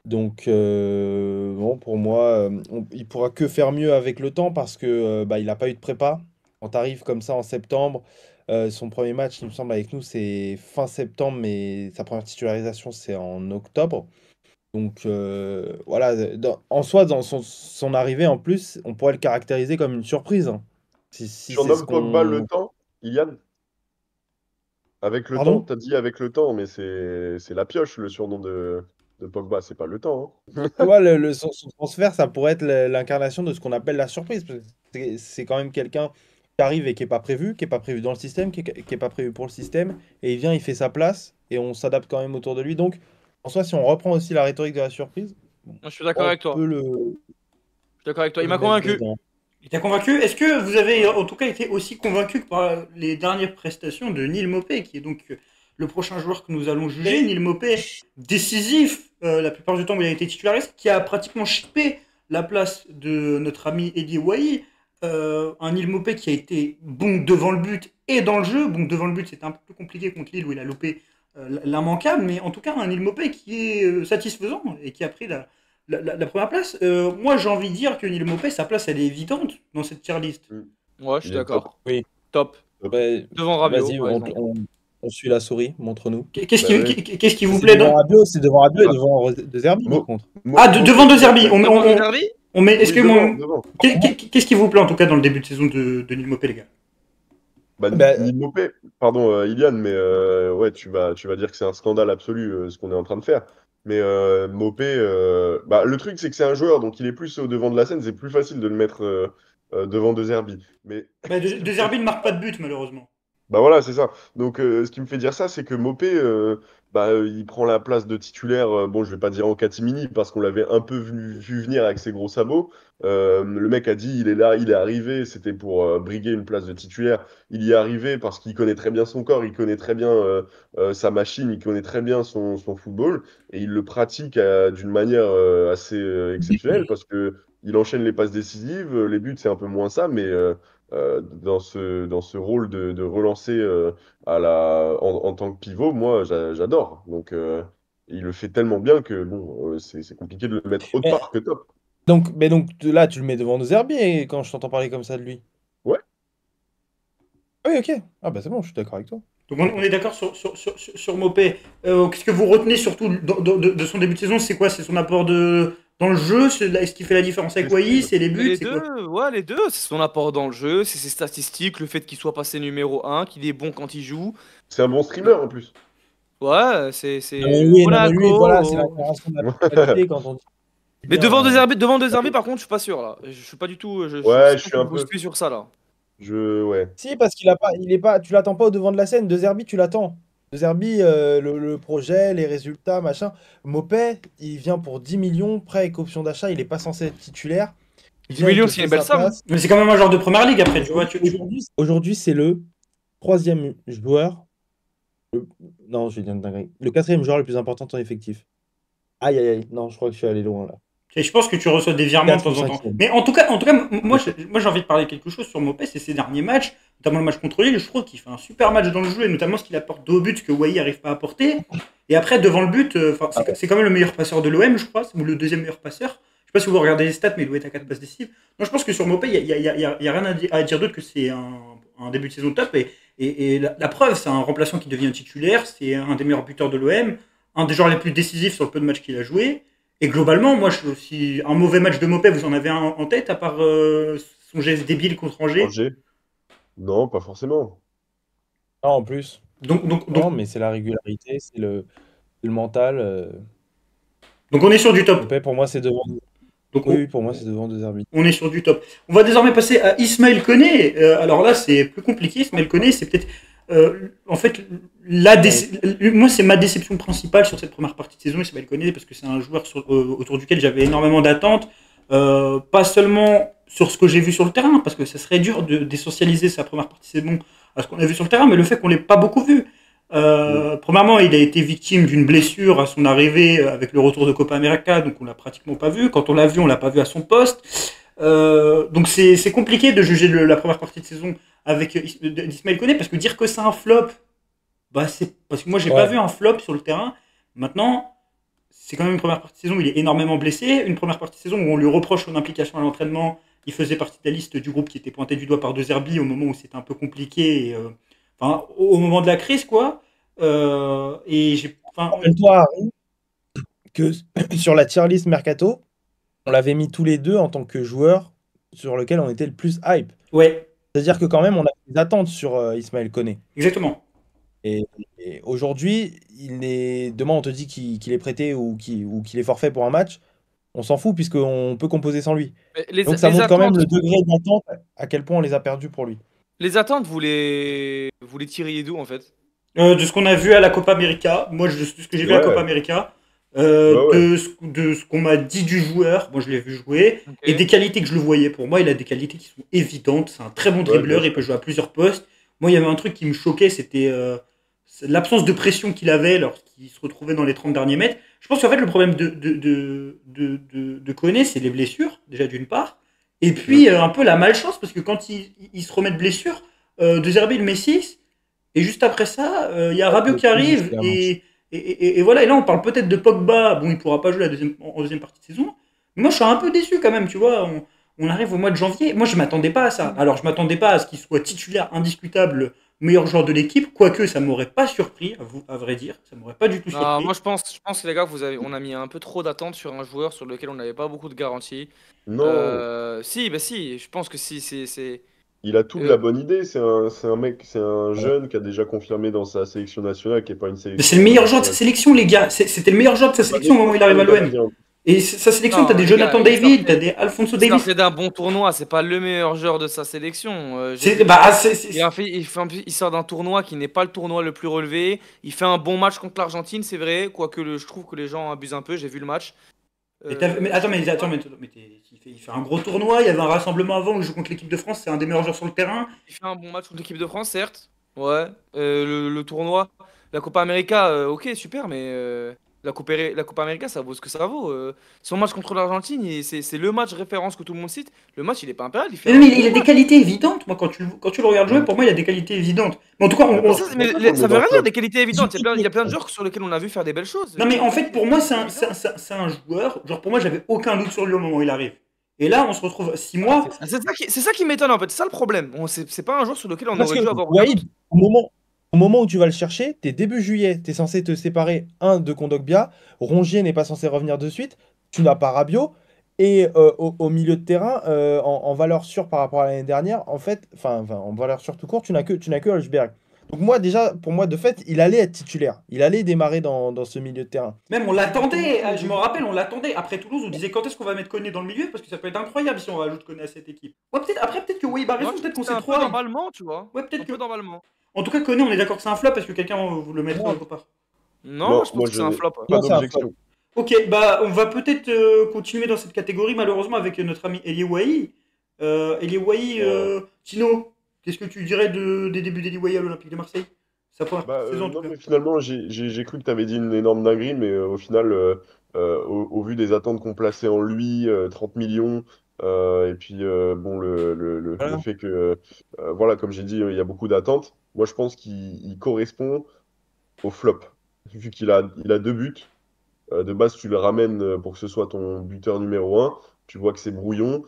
S4: Donc, bon, pour moi, il pourra que faire mieux avec le temps parce que bah, il n'a pas eu de prépa. Quand tu arrives comme ça en septembre, son premier match, il me semble, avec nous, c'est fin septembre, mais sa première titularisation, c'est en octobre. Donc, voilà, en soi, dans son arrivée, en plus, on pourrait le caractériser comme une surprise, hein. Si c'est ce
S2: Surnomme Pogba le
S4: qu'on.
S2: temps, Ilian. Avec le temps,
S4: Pardon?
S2: t'as dit avec le temps, mais c'est la pioche le surnom de Pogba, c'est pas le temps, hein.
S4: Tu vois, son transfert, ça pourrait être l'incarnation de ce qu'on appelle la surprise. Parce que c'est quand même quelqu'un qui arrive et qui n'est pas prévu, qui n'est pas prévu dans le système, qui est pas prévu pour le système. Et il vient, il fait sa place et on s'adapte quand même autour de lui. Donc, en soi, si on reprend aussi la rhétorique de la surprise, bon,
S1: Je suis d'accord
S4: on
S1: avec toi.
S4: peut
S1: Je suis d'accord avec toi.
S4: peut
S1: Il
S4: le
S1: m'a
S4: mettre
S1: convaincu.
S4: dedans.
S3: Il t'a convaincu? Est-ce que vous avez en tout cas été aussi convaincu que par les dernières prestations de Neil Maupay, qui est donc le prochain joueur que nous allons juger? Neil Maupay, décisif la plupart du temps où il a été titularisé, qui a pratiquement chippé la place de notre ami Eddie Wai. Un Neil Maupay qui a été bon devant le but et dans le jeu. Bon, devant le but, c'était un peu plus compliqué contre Lille où il a loupé l'immanquable, mais en tout cas, un Neil Maupay qui est satisfaisant et qui a pris la première place. Moi, j'ai envie de dire que Neil Maupay, sa place, elle est évidente dans cette tier list.
S1: Ouais, je suis
S2: Il est top.
S1: d'accord.
S4: Oui.
S1: Top.
S2: Top.
S4: Ouais,
S1: Devant Rabiot,
S4: vas-y,
S1: par exemple.
S4: on suit la souris, montre-nous.
S3: Qu'est-ce
S2: Bah
S3: qui,
S2: oui.
S3: qu'est-ce qui vous
S4: C'est
S3: plaît
S4: devant
S3: dans...
S4: Rabiot, c'est devant Rabiot et
S2: Ah.
S4: devant De Zerbi, par
S2: Mo-
S4: contre.
S3: Ah, devant De Zerbi.
S1: Devant De Zerbi?
S3: On met, est-ce
S2: Oui,
S3: que
S2: devant, devant.
S3: qu'est-ce qui vous plaît en tout cas dans le début de saison de Neil Maupay, les gars?
S2: Bah,
S4: Bah,
S2: ni Mopé, pardon, Ilian, mais ouais, tu vas dire que c'est un scandale absolu ce qu'on est en train de faire. Mais Mopé, bah, le truc, c'est que c'est un joueur, donc il est plus au devant de la scène, c'est plus facile de le mettre devant De Zerbi. Mais
S3: Bah,
S2: ce qui me
S3: De
S2: fait
S3: Zerbi ne marque pas de but, malheureusement.
S2: bah voilà, c'est ça. Donc, ce qui me fait dire ça, c'est que Mopé, il prend la place de titulaire, bon, je vais pas dire en catimini, parce qu'on l'avait un peu vu venir avec ses gros sabots. Le mec a dit, il est là, il est arrivé, c'était pour briguer une place de titulaire. Il y est arrivé parce qu'il connaît très bien son corps, il connaît très bien sa machine, il connaît très bien son football, et il le pratique d'une manière assez exceptionnelle, parce que il enchaîne les passes décisives, les buts, c'est un peu moins ça, mais dans ce rôle de relancer en tant que pivot, moi, j'adore. Donc, il le fait tellement bien que bon, c'est compliqué de le mettre autre
S4: Mais
S2: part que top.
S4: donc là, tu le mets devant De Zerbi quand je t'entends parler comme ça de lui.
S2: Ouais.
S4: Ah oui, ok. Ah bah c'est bon, je suis d'accord avec toi.
S3: Donc on est d'accord sur Mopé. Qu'est-ce que vous retenez surtout de son début de saison? C'est quoi? C'est son apport dans le jeu? Est-ce qu'il fait la différence avec Wai? C'est les
S1: Mais
S3: buts?
S1: les
S3: C'est quoi?
S1: deux, ouais, les deux, c'est son apport dans le jeu, c'est ses statistiques, le fait qu'il soit passé numéro 1, qu'il est bon quand il joue.
S2: C'est un bon streamer en plus.
S1: Ouais,
S4: Non mais oui, non mais lui,
S1: Monaco.
S4: voilà, c'est la déclaration de la qualité quand on dit.
S1: Mais
S4: Bien,
S1: devant De Zerbi, par contre, je suis pas sûr là. Je suis pas du tout.
S2: Ouais,
S1: Je
S2: je
S1: sais
S2: suis
S1: pas
S2: un
S1: si vous
S2: peu.
S1: suivez sur ça là.
S2: Ouais.
S4: Si, parce il est pas, tu l'attends pas au devant de la scène. De Zerbi, tu l'attends. De Zerbi, le projet, les résultats, machin. Mopé, il vient pour 10 millions, prêt avec option d'achat, il est pas censé être titulaire.
S1: 10
S4: Viens, il
S1: millions,
S4: te
S1: c'est
S4: fait
S1: une belle
S4: sa
S1: somme.
S4: place.
S3: Mais c'est quand même un joueur de première ligue après, tu vois.
S4: Aujourd'hui, c'est le troisième joueur. Non, je vais dire une dinguerie. Le quatrième joueur le plus important de ton effectif. Aïe, aïe, aïe. Non, je crois que je suis allé loin là.
S3: Et je pense que tu reçois des virements de
S4: Quatre ou
S3: temps en temps.
S4: cinquième.
S3: Mais en tout cas, moi j'ai envie de parler quelque chose sur Mopé, c'est ses derniers matchs, notamment le match contre Lille. Je trouve qu'il fait un super match dans le jeu, et notamment ce qu'il apporte au but que Wai n'arrive pas à apporter. Et après, devant le but, c'est quand même le meilleur passeur de l'OM, je crois, ou le deuxième meilleur passeur. Je sais pas si vous regardez les stats, mais il doit être à 4 passes décisives. Non, je pense que sur Mopé, il n'y a rien à dire d'autre que c'est un début de saison top. Et la preuve, c'est un remplaçant qui devient titulaire, c'est un des meilleurs buteurs de l'OM, un des joueurs les plus décisifs sur le peu de matchs qu'il a joué. Et globalement, moi, si un mauvais match de Mopé, vous en avez un en tête, à part son geste débile contre Angers.
S2: Angers? Non, pas forcément.
S4: Non, en plus.
S3: Donc,
S4: Non, mais c'est la régularité, c'est le mental.
S3: donc on est sur du top.
S4: Mopé, pour moi, c'est devant.
S3: Donc
S4: Oui, pour moi, c'est devant De Zerbi.
S3: on est sur du top. On va désormais passer à Ismaël Koné. Alors là, c'est plus compliqué. Ismaël Koné, c'est peut-être. En fait, moi, c'est ma déception principale sur cette première partie de saison, Ismaël Koné, parce que c'est un joueur autour duquel j'avais énormément d'attentes. Pas seulement sur ce que j'ai vu sur le terrain, parce que ça serait dur d'essentialiser sa première partie de saison à ce qu'on a vu sur le terrain, mais le fait qu'on l'ait pas beaucoup vu. Premièrement, il a été victime d'une blessure à son arrivée avec le retour de Copa América, donc on l'a pratiquement pas vu. Quand on l'a vu, on l'a pas vu à son poste. Donc c'est compliqué de juger la première partie de saison avec Ismaël Koné, parce que dire que c'est un flop, bah c'est parce que moi j'ai pas vu un flop sur le terrain. Maintenant, c'est quand même une première partie de saison où il est énormément blessé, une première partie de saison où on lui reproche son implication à l'entraînement. Il faisait partie de la liste du groupe qui était pointé du doigt par De Zerbi au moment où c'était un peu compliqué, au moment de la crise, quoi.
S4: Rappelle-toi, Harry, que sur la tier list Mercato, on l'avait mis tous les deux en tant que joueur sur lequel on était le plus hype.
S3: Ouais.
S4: C'est-à-dire que quand même, on a des attentes sur Ismaël Koné.
S3: Exactement.
S4: Et aujourd'hui, demain, on te dit qu'il est prêté ou qu'il est forfait pour un match. On s'en fout puisqu'on peut composer sans lui. Donc ça montre quand même le degré d'attente, à quel point on les a perdus pour lui.
S1: Les attentes, vous les tiriez d'où en fait?
S3: De ce qu'on a vu à la Copa América, moi, ce que j'ai vu à la Copa América, de ce qu'on m'a dit du joueur, moi je l'ai vu jouer, et des qualités que je le voyais. Pour moi, il a des qualités qui sont évidentes. C'est un très bon dribbleur, il peut jouer à plusieurs postes. Moi, il y avait un truc qui me choquait, c'était l'absence de pression qu'il avait lorsqu'il se retrouvait dans les 30 derniers mètres. Je pense qu'en fait, le problème de Koné, c'est les blessures, déjà d'une part, et puis un peu la malchance, parce que quand il se remet de blessure, De Zerbi le met 6, et juste après ça, il y a Rabiot qui arrive, et voilà, et là on parle peut-être de Pogba, bon il pourra pas jouer en deuxième partie de saison, mais moi je suis un peu déçu quand même, tu vois, on arrive au mois de janvier, moi je m'attendais pas à ça, alors je m'attendais pas à ce qu'il soit titulaire indiscutable, meilleur joueur de l'équipe, quoique ça m'aurait pas surpris, à vrai dire, ça m'aurait pas du tout surpris.
S1: Moi je pense les gars, on a mis un peu trop d'attentes sur un joueur sur lequel on n'avait pas beaucoup de garanties.
S2: Non.
S1: Si, je pense que si, c'est...
S2: Il a toute la bonne idée, c'est un mec, c'est un jeune qui a déjà confirmé dans sa sélection nationale, qui n'est pas une sélection.
S3: Mais c'est le meilleur joueur de sa sélection, les gars. C'était le meilleur joueur de sa sélection au moment où il arrive à l'OM. Et sa sélection,
S1: Non,
S3: t'as des
S1: les
S3: Jonathan
S1: gars,
S3: David, t'as des Alfonso
S1: il
S3: Davis.
S1: sortait d'un bon tournoi, c'est pas le meilleur joueur de sa sélection. Il sort d'un tournoi qui n'est pas le tournoi le plus relevé. Il fait un bon match contre l'Argentine, c'est vrai, quoique je trouve que les gens abusent un peu, j'ai vu le match.
S3: Mais attends, il fait un gros tournoi, il y avait un rassemblement avant où il joue contre l'équipe de France, c'est un des meilleurs joueurs sur le terrain.
S1: Il fait un bon match contre l'équipe de France, certes. Ouais. Le tournoi, la Copa América, ok, super, mais la Copa América, ça vaut ce que ça vaut. Son match contre l'Argentine, c'est le match référence que tout le monde cite. Le match, il est pas impérial, il fait
S3: Mais,
S1: un
S3: mais
S1: bon
S3: il a des
S1: match.
S3: qualités évidentes, moi, quand tu le regardes jouer, pour moi, il a des qualités évidentes. Mais en tout cas,
S2: Mais
S1: Mais
S2: pour
S1: ça,
S2: pour
S1: mais
S2: ça qu'on le
S1: ça
S2: met
S1: veut
S2: dans
S1: rien
S2: le
S1: dire
S2: flop.
S1: des qualités évidentes. Il y a plein de joueurs sur lesquels on a vu faire des belles choses.
S3: non, mais en
S1: Les
S3: fait, pour moi,
S1: qualités évidentes.
S3: c'est un joueur. Genre, pour moi, j'avais aucun doute sur lui au moment où il arrive. Et là, on se retrouve 6 mois.
S1: Ah, c'est ça qui m'étonne en fait, c'est ça le problème. C'est pas un joueur sur lequel on
S4: Parce
S1: aurait
S4: que
S1: dû avoir aucun
S4: Wade,
S1: doute.
S4: au moment où tu vas le chercher, t'es début juillet, t'es censé te séparer de Kondogbia, Rongier n'est pas censé revenir de suite, tu n'as pas Rabiot, et au milieu de terrain, en valeur sûre par rapport à l'année dernière, en fait, enfin, en valeur sûre tout court, tu n'as que Holzberg. Donc moi déjà, pour moi, de fait, il allait être titulaire, il allait démarrer dans ce milieu de terrain.
S3: Même on l'attendait, je me rappelle, on l'attendait. Après Toulouse, on disait quand est-ce qu'on va mettre Koné dans le milieu parce que ça peut être incroyable si on rajoute Koné à cette équipe. Ouais, peut-être que Wade a
S1: Moi,
S3: raison,
S1: je
S3: peut-être
S1: trouve
S3: qu'on
S1: que c'est
S3: s'est
S1: un
S3: trop
S1: peu
S3: hype.
S1: d'emballement, tu vois.
S3: Ouais, peut-être
S1: Un
S3: que.
S1: peu d'emballement.
S3: En tout cas, Koné, on est d'accord que c'est un flop parce que quelqu'un vous le mettre
S2: Non.
S3: quelque part.
S1: Non, moi
S2: Non,
S1: je pense
S2: moi
S1: que
S2: je
S1: c'est un
S2: n'ai
S1: flop.
S2: pas
S4: Non, c'est un
S2: d'objection.
S3: Ok, bah on va peut-être continuer dans cette catégorie malheureusement avec notre ami Elie Wahi. Tino, qu'est-ce que tu dirais des débuts d'Elie Wahi à l'Olympique de Marseille? Sa première saison en tout
S2: Non,
S3: cas.
S2: mais finalement, j'ai cru que tu avais dit une énorme dinguerie, mais au final, au vu des attentes qu'on plaçait en lui, 30 millions, et puis bon, le
S4: Voilà.
S2: fait que, voilà, comme j'ai dit, il y a beaucoup d'attentes, moi je pense qu'il correspond au flop. Vu il a deux buts, de base, tu le ramènes pour que ce soit ton buteur numéro un. Tu vois que c'est brouillon,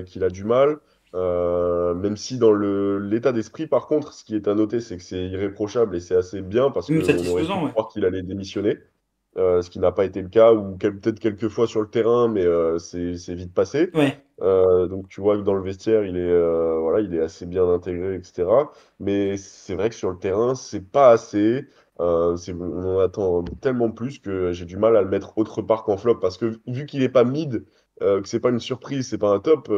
S2: qu'il a du mal. Même si dans l'état d'esprit, par contre, ce qui est à noter, c'est que c'est irréprochable et c'est assez bien parce qu'on aurait pu
S3: Satisfaisant, ouais.
S2: croire qu'il allait démissionner, ce qui n'a pas été le cas, ou peut-être quelques fois sur le terrain, mais c'est vite passé.
S3: Ouais.
S2: Donc tu vois que dans le vestiaire, voilà, il est assez bien intégré, etc. Mais c'est vrai que sur le terrain, c'est pas assez. On en attend tellement plus que j'ai du mal à le mettre autre part qu'en flop. Parce que vu qu'il est pas mid, que c'est pas une surprise, c'est pas un top,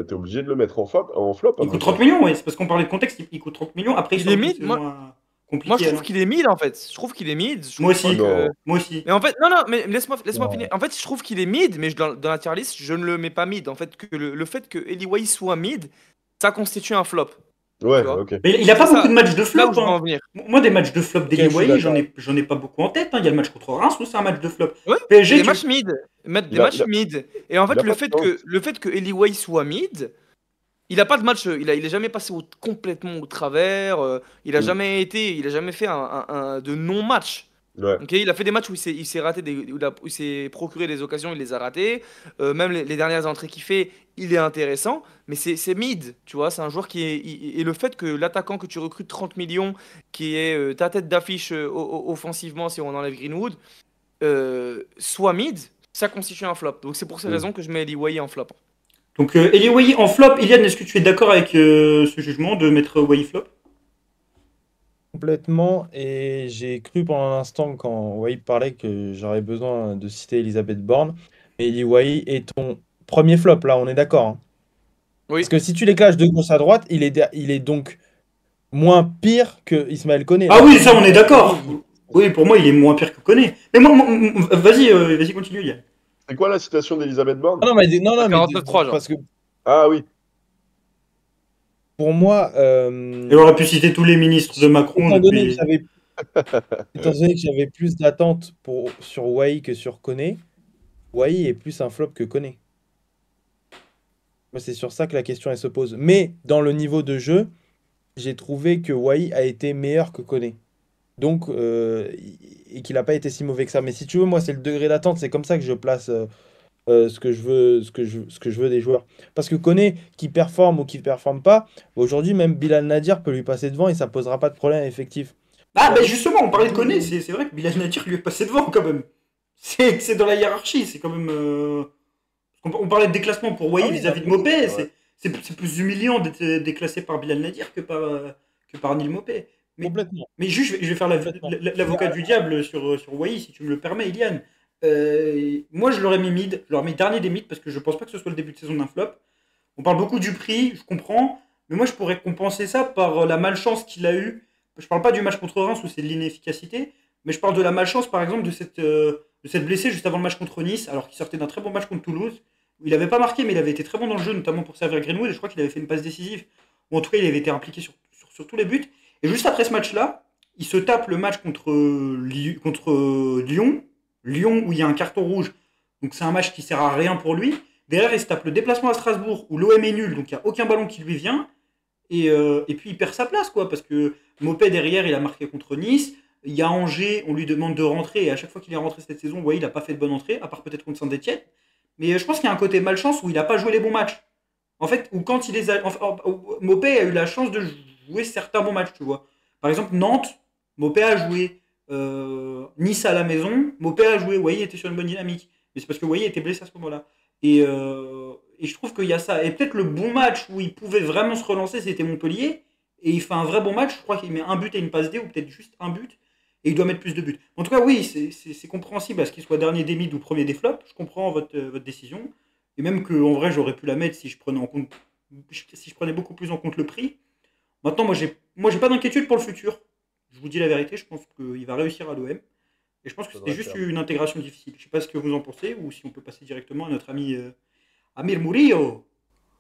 S2: t'es obligé de le mettre en flop à
S3: Il
S2: mon
S3: coûte 30
S2: sens.
S3: millions, ouais. C'est parce qu'on parlait de contexte, il coûte 30 millions. Après, il
S1: Il
S3: sort
S1: est
S3: d'une
S1: mid,
S3: saison
S1: moi je
S3: compliquée.
S1: trouve qu'il est mid en fait. Je trouve qu'il est mid. Je
S3: Moi
S1: trouve pas
S3: aussi.
S1: que.
S2: Non.
S3: Moi aussi.
S1: Mais en fait, non, non, mais laisse-moi
S4: Non.
S1: finir. En fait, je trouve qu'il est mid, mais dans la tier list, je ne le mets pas mid. En fait, que le fait que Eli Wai soit mid, ça constitue un flop. Tu
S2: Ouais,
S1: vois?
S2: ok.
S3: Mais il a
S1: C'est
S3: pas beaucoup de
S1: ça,
S3: matchs de
S1: c'est là où
S3: flop.
S1: je veux
S3: Hein.
S1: en venir.
S3: Moi, des matchs de flop
S4: Ok,
S3: d'Eli
S4: je suis
S3: Wahi,
S4: d'accord.
S3: j'en ai pas beaucoup en tête. Hein. Il y a le match contre Reims où c'est un match de flop.
S1: Ouais,
S3: PSG,
S1: des
S3: tu.
S1: matchs mid. Mettre des
S2: Il a,
S1: matchs
S2: il a,
S1: mid. Et en
S2: il
S1: fait,
S2: a pas de chance.
S1: le fait que Eli Wai soit mid, il a pas de match, il est jamais passé complètement au travers,
S2: Mm.
S1: il a jamais fait de non-match.
S2: Ouais.
S1: Ok, il a fait des matchs où il s'est raté où il s'est procuré des occasions, il les a ratés. Même les dernières entrées qu'il fait, il est intéressant, mais c'est mid, tu vois. C'est un joueur qui est. Et le fait que l'attaquant que tu recrutes 30 millions, qui est ta tête d'affiche offensivement, si on enlève Greenwood, soit mid, ça constitue un flop. Donc c'est pour ces
S2: Mm.
S1: raisons que je mets Eli Wahi en flop.
S3: Donc, Eli Wahi en flop. Ilian, est-ce que tu es d'accord avec ce jugement de mettre Wahi flop?
S4: Complètement, et j'ai cru pendant un instant quand Wade parlait que j'aurais besoin de citer Elisabeth Borne. Et Eli Wahi est ton premier flop, là, on est d'accord. Hein.
S1: Oui.
S4: Parce que si tu les clashes de gauche à droite, il est donc moins pire que Ismaël Koné.
S3: Ah
S4: Là.
S3: oui, ça, on est d'accord. Oui, pour moi, il est moins pire que Koné. Mais vas-y, continue, Ilian.
S2: C'est quoi la citation d'Elisabeth Borne?
S4: Ah non, mais, non, non, mais
S1: 49-3, genre.
S4: parce que
S2: Ah oui.
S4: pour moi,
S3: Elle aurait pu citer tous les ministres de Macron
S4: étant donné que
S3: depuis.
S4: j'avais plus d'attentes sur Wai que sur Koné, Wai est plus un flop que Koné. Moi, c'est sur ça que la question elle se pose. Mais dans le niveau de jeu, j'ai trouvé que Wai a été meilleur que Koné. Donc, et qu'il n'a pas été si mauvais que ça. Mais si tu veux, moi, c'est le degré d'attente. C'est comme ça que je place ce que je veux, ce que je veux des joueurs. Parce que Koné, qui performe ou qui ne performe pas, aujourd'hui, même Bilal Nadir peut lui passer devant et ça posera pas de problème effectif.
S3: Ah, bah justement, on parlait de Koné. C'est vrai que Bilal Nadir lui est passé devant quand même. C'est dans la hiérarchie. C'est quand même. On parlait de déclassement pour Wahi
S2: Ah oui,
S3: vis-à-vis de
S2: d'accord,
S3: Mopé.
S2: c'est vrai.
S3: C'est plus humiliant d'être déclassé par Bilal Nadir que par Neil Mopé. Mais,
S4: Complètement.
S3: mais juste, je vais faire
S4: Complètement.
S3: l'avocat du diable sur Wahi, si tu me le permets, Ilian. Moi, je l'aurais mis mid. Je l'aurais mis dernier des mid parce que je pense pas que ce soit le début de saison d'un flop. On parle beaucoup du prix, je comprends. Mais moi, je pourrais compenser ça par la malchance qu'il a eue. Je parle pas du match contre Reims où c'est de l'inefficacité. Mais je parle de la malchance, par exemple, de cette blessé juste avant le match contre Nice, alors qu'il sortait d'un très bon match contre Toulouse. Où il avait pas marqué, mais il avait été très bon dans le jeu, notamment pour servir Greenwood. Et je crois qu'il avait fait une passe décisive. Ou en tout cas, il avait été impliqué sur tous les buts. Et juste après ce match-là, il se tape le match contre Lyon. Lyon où il y a un carton rouge. Donc c'est un match qui sert à rien pour lui. Derrière, il se tape le déplacement à Strasbourg où l'OM est nul, donc il n'y a aucun ballon qui lui vient. Et puis il perd sa place, quoi, parce que Mopé derrière, il a marqué contre Nice. Il y a Angers, on lui demande de rentrer, et à chaque fois qu'il est rentré cette saison, ouais, il n'a pas fait de bonne entrée, à part peut-être contre Saint-Etienne. Mais je pense qu'il y a un côté malchance où il n'a pas joué les bons matchs. En fait, ou quand il les a. Mopé a eu la chance de jouer certains bons matchs, tu vois. Par exemple, Nantes, Mopé a joué. Nice à la maison, Mopé a joué. Wai était sur une bonne dynamique. Mais c'est parce que Wai était blessé à ce moment-là. Et je trouve qu'il y a ça. Et peut-être le bon match où il pouvait vraiment se relancer, c'était Montpellier. Et il fait un vrai bon match. Je crois qu'il met un but et une passe D, ou peut-être juste un but. Et il doit mettre plus de buts. En tout cas, oui, c'est compréhensible à ce qu'il soit dernier des mid ou premier des flops. Je comprends votre décision. Et même qu'en vrai, j'aurais pu la mettre si je prenais beaucoup plus en compte le prix. Maintenant, moi, j'ai pas d'inquiétude pour le futur. Je vous dis la vérité, je pense qu'il va réussir à l'OM. Et je pense que c'était juste une intégration difficile. Je sais pas ce que vous en pensez, ou si on peut passer directement à notre ami Amir Murillo.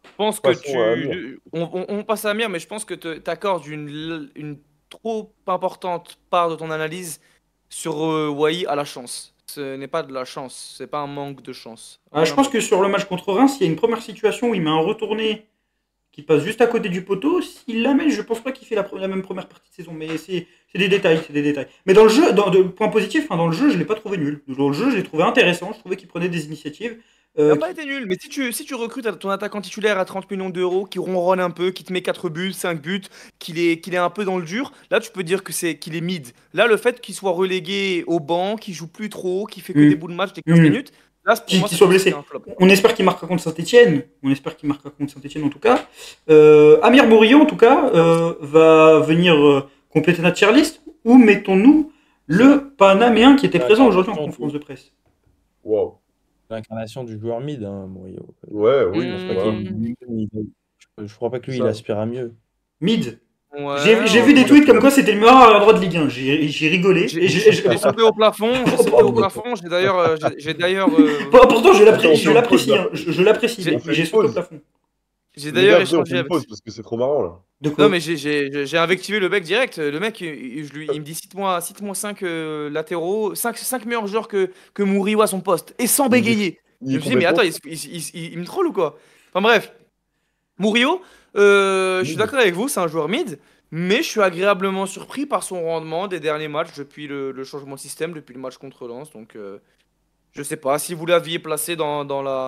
S1: Je pense que
S2: Passons à Amir.
S1: on passe à Amir, mais je pense que tu accordes une trop importante part de ton analyse sur Wai à la chance. Ce n'est pas de la chance, c'est pas un manque de chance.
S3: Je pense que sur le match contre Reims, il y a une première situation où il met un retourné qui passe juste à côté du poteau. S'il la met, je pense pas qu'il fait la même première partie de saison. Mais c'est des détails, c'est des détails. Mais dans le jeu, point positif, dans le jeu, je l'ai pas trouvé nul. Dans le jeu, je l'ai trouvé intéressant. Je trouvais qu'il prenait des initiatives.
S1: Il n'a pas été nul, mais si tu recrutes ton attaquant titulaire à 30 millions d'euros, qui ronronne un peu, qui te met 4 buts, 5 buts, qu'il est un peu dans le dur, là tu peux dire qu'il est mid. Là, le fait qu'il soit relégué au banc, qu'il joue plus trop, qu'il fait que des bouts de match des 15 minutes, là pour moi,
S3: Qu'il soit blessé.
S1: c'est un flop.
S3: On espère qu'il marquera contre Saint-Etienne. On espère qu'il marquera contre Saint-Etienne en tout cas. Amir Bourillon, en tout cas, va venir compléter notre tier list. Où mettons-nous le Panaméen qui était présent aujourd'hui en conférence de presse?
S2: Wow.
S4: L'incarnation du joueur mid, hein, Murillo.
S2: Ouais, oui,
S4: Je pense
S2: c'est
S4: pas
S2: pas.
S4: je crois pas que lui,
S2: Ça.
S4: il aspire à mieux.
S3: Mid.
S1: Ouais,
S3: J'ai vu des tweets comme quoi c'était le meilleur arrière droit de Ligue 1. J'ai rigolé.
S1: J'ai sauté au plafond, j'ai d'ailleurs
S3: Pourtant, je
S2: Attends,
S3: l'apprécie.
S2: on
S3: Je l'apprécie.
S1: J'ai-
S3: Mais j'ai sauté au plafond.
S1: j'ai
S2: Les
S1: d'ailleurs
S2: gars, on fait
S1: échangé
S2: une
S1: avec.
S2: pause parce que c'est trop marrant là.
S3: De quoi?
S1: Non, mais j'ai invectivé le mec direct. Le mec, il me dit cite-moi 5 latéraux, 5 meilleurs joueurs que Murillo à son poste, et sans bégayer.
S2: Il
S1: Je
S2: est
S1: me suis dit, mais
S2: complètement-
S1: attends, il me troll ou quoi? Enfin bref, Murillo, je suis
S2: Mid.
S1: d'accord avec vous, c'est un joueur mid, mais je suis agréablement surpris par son rendement des derniers matchs depuis le changement de système, depuis le match contre Lens. Donc, je sais pas, si vous l'aviez placé dans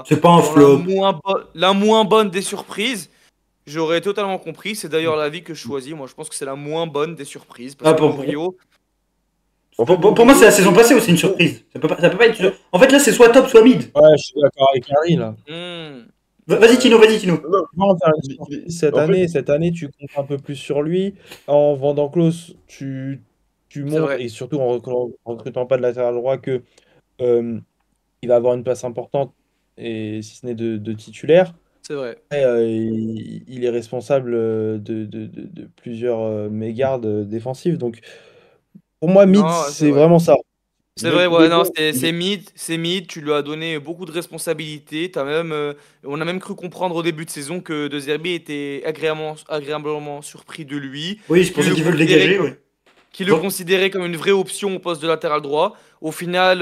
S3: C'est pas un
S1: la
S3: flop.
S1: la moins bonne des surprises, j'aurais totalement compris. C'est d'ailleurs l'avis que je choisis. Moi, je pense que c'est la moins bonne des surprises. Parce que
S3: pour
S1: Murillo,
S2: En fait,
S3: pour moi, c'est la saison passée où c'est une surprise. Ça peut pas être. En fait, là, c'est soit top, soit mid.
S4: Ouais, je suis d'accord avec Harry, là.
S3: Vas-y, Tino, vas-y, Tino.
S2: non,
S4: Non, faire une
S2: il-
S4: surprise
S2: il-
S4: cette
S2: en fait-
S4: année, tu comptes un peu plus sur lui. En vendant Klose, tu montres,
S1: vrai.
S4: et surtout en recrutant pas de latéral droit, que il va avoir une place importante, et si ce n'est de titulaire.
S1: C'est vrai.
S4: Après, il est responsable de plusieurs mégardes défensives. Donc, pour moi, mid,
S1: Non, c'est
S4: c'est
S1: vrai.
S4: vraiment ça.
S1: C'est vrai, ouais, non, c'est
S2: mid.
S1: mid. Tu lui as donné beaucoup de responsabilités. On a même cru comprendre au début de saison que De Zerbi était agréablement surpris de lui.
S3: Oui, c'est pour ça qu'ils veulent le dégager. Ouais.
S1: Qui le considérait comme une vraie option au poste de latéral droit. Au final,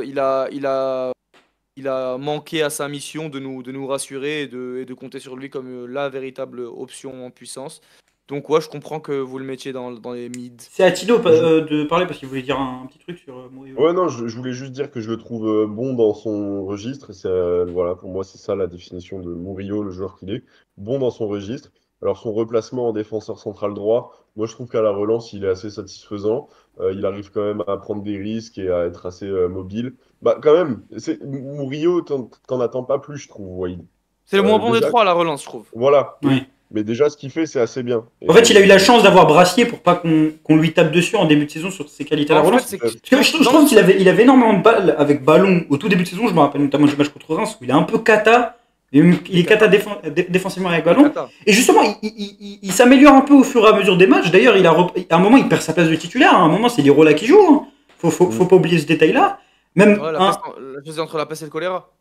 S1: il a manqué à sa mission de nous rassurer et de compter sur lui comme la véritable option en puissance. Donc ouais, je comprends que vous le mettiez dans les mids.
S3: C'est à Tino de parler parce qu'il voulait dire un petit truc sur Murillo.
S2: Ouais, non, je voulais juste dire que je le trouve bon dans son registre. Et voilà, pour moi, c'est ça la définition de Murillo, le joueur qu'il est. Bon dans son registre. Alors, son replacement en défenseur central droit, moi, je trouve qu'à la relance, il est assez satisfaisant. Il arrive quand même à prendre des risques et à être assez mobile. Bah, quand même, Murillo, t'en attends pas plus, je trouve. Ouais.
S1: C'est le moins bon des
S2: Déjà,
S1: trois à la relance, je trouve.
S2: voilà.
S3: Oui.
S2: Mais déjà, ce qu'il fait, c'est assez bien.
S3: En fait, il a eu la chance d'avoir Brassier pour pas qu'on lui tape dessus en début de saison sur ses qualités à la
S1: En
S3: relance.
S1: fait, c'est
S3: Parce que je trouve qu'il avait énormément de balles avec ballon au tout début de saison. Je me rappelle notamment du match contre Reims où il est un peu cata. Il est cata défensivement avec ballon. Et justement, il s'améliore un peu au fur et à mesure des matchs. D'ailleurs, à un moment, il perd sa place de titulaire. À un moment, c'est Lirola qui joue. Hein. Faut pas oublier ce détail-là. Même
S1: Ouais, la peste entre la peste et le choléra.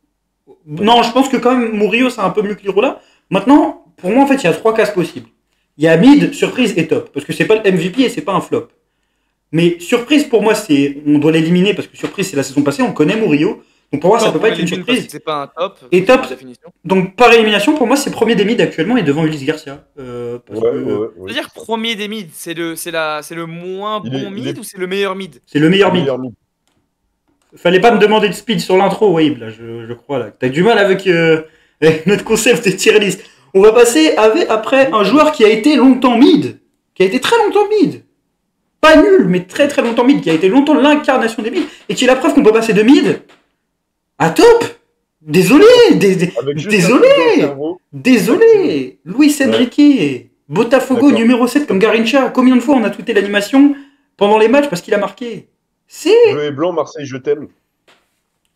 S3: Non, je pense que quand même, Murillo, c'est un peu mieux que Lirola. Maintenant, pour moi, en fait, il y a 3 cases possibles. Il y a mid, surprise et top. Parce que c'est pas le MVP et c'est pas un flop. Mais surprise, pour moi, on doit l'éliminer parce que surprise, c'est la saison passée. On connaît Murillo. Donc pour moi, ça peut pas être une surprise.
S1: C'est pas un top.
S3: Et top. Donc par élimination, pour moi, c'est premier des mid actuellement et devant Ulysse Garcia.
S1: C'est-à-dire premier des mid, c'est le moins bon mid ou c'est le meilleur mid?
S3: C'est le meilleur mid. Fallait pas me demander de speed sur l'intro, Wabe, là, je crois. Là. T'as du mal avec notre concept de tier list. On va passer après un joueur qui a été longtemps mid. Qui a été très longtemps mid. Pas nul, mais très très longtemps mid. Qui a été longtemps l'incarnation des mid. Et qui est la preuve qu'on peut passer de mid à top. Désolé. Désolé. Luis Enrique. Botafogo numéro 7 comme Garrincha. Combien de fois on a tweeté l'animation pendant les matchs parce qu'il a marqué?
S2: Bleu et blanc, Marseille, je t'aime.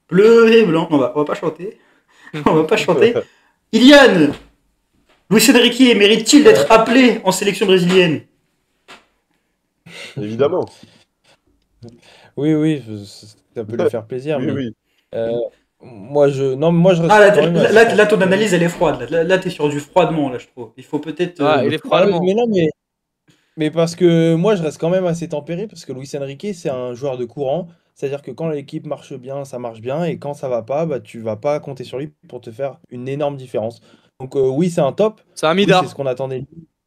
S3: Bleu et blanc. On va pas chanter. Ilian, Luis Enrique mérite-t-il d'être appelé en sélection brésilienne?
S2: Évidemment.
S4: Oui, ça peut lui faire plaisir.
S2: Oui.
S4: Moi, je reste.
S3: Là, ton analyse, elle est froide. Là, t'es sur du froidement, là, je trouve. Il faut peut-être.
S1: Il est froidement.
S4: Mais parce que moi, je reste quand même assez tempéré parce que Luis Enrique, c'est un joueur de courant. C'est-à-dire que quand l'équipe marche bien, ça marche bien. Et quand ça va pas, tu vas pas compter sur lui pour te faire une énorme différence. Donc oui, c'est un top.
S1: C'est un midard.
S4: C'est ce qu'on attendait.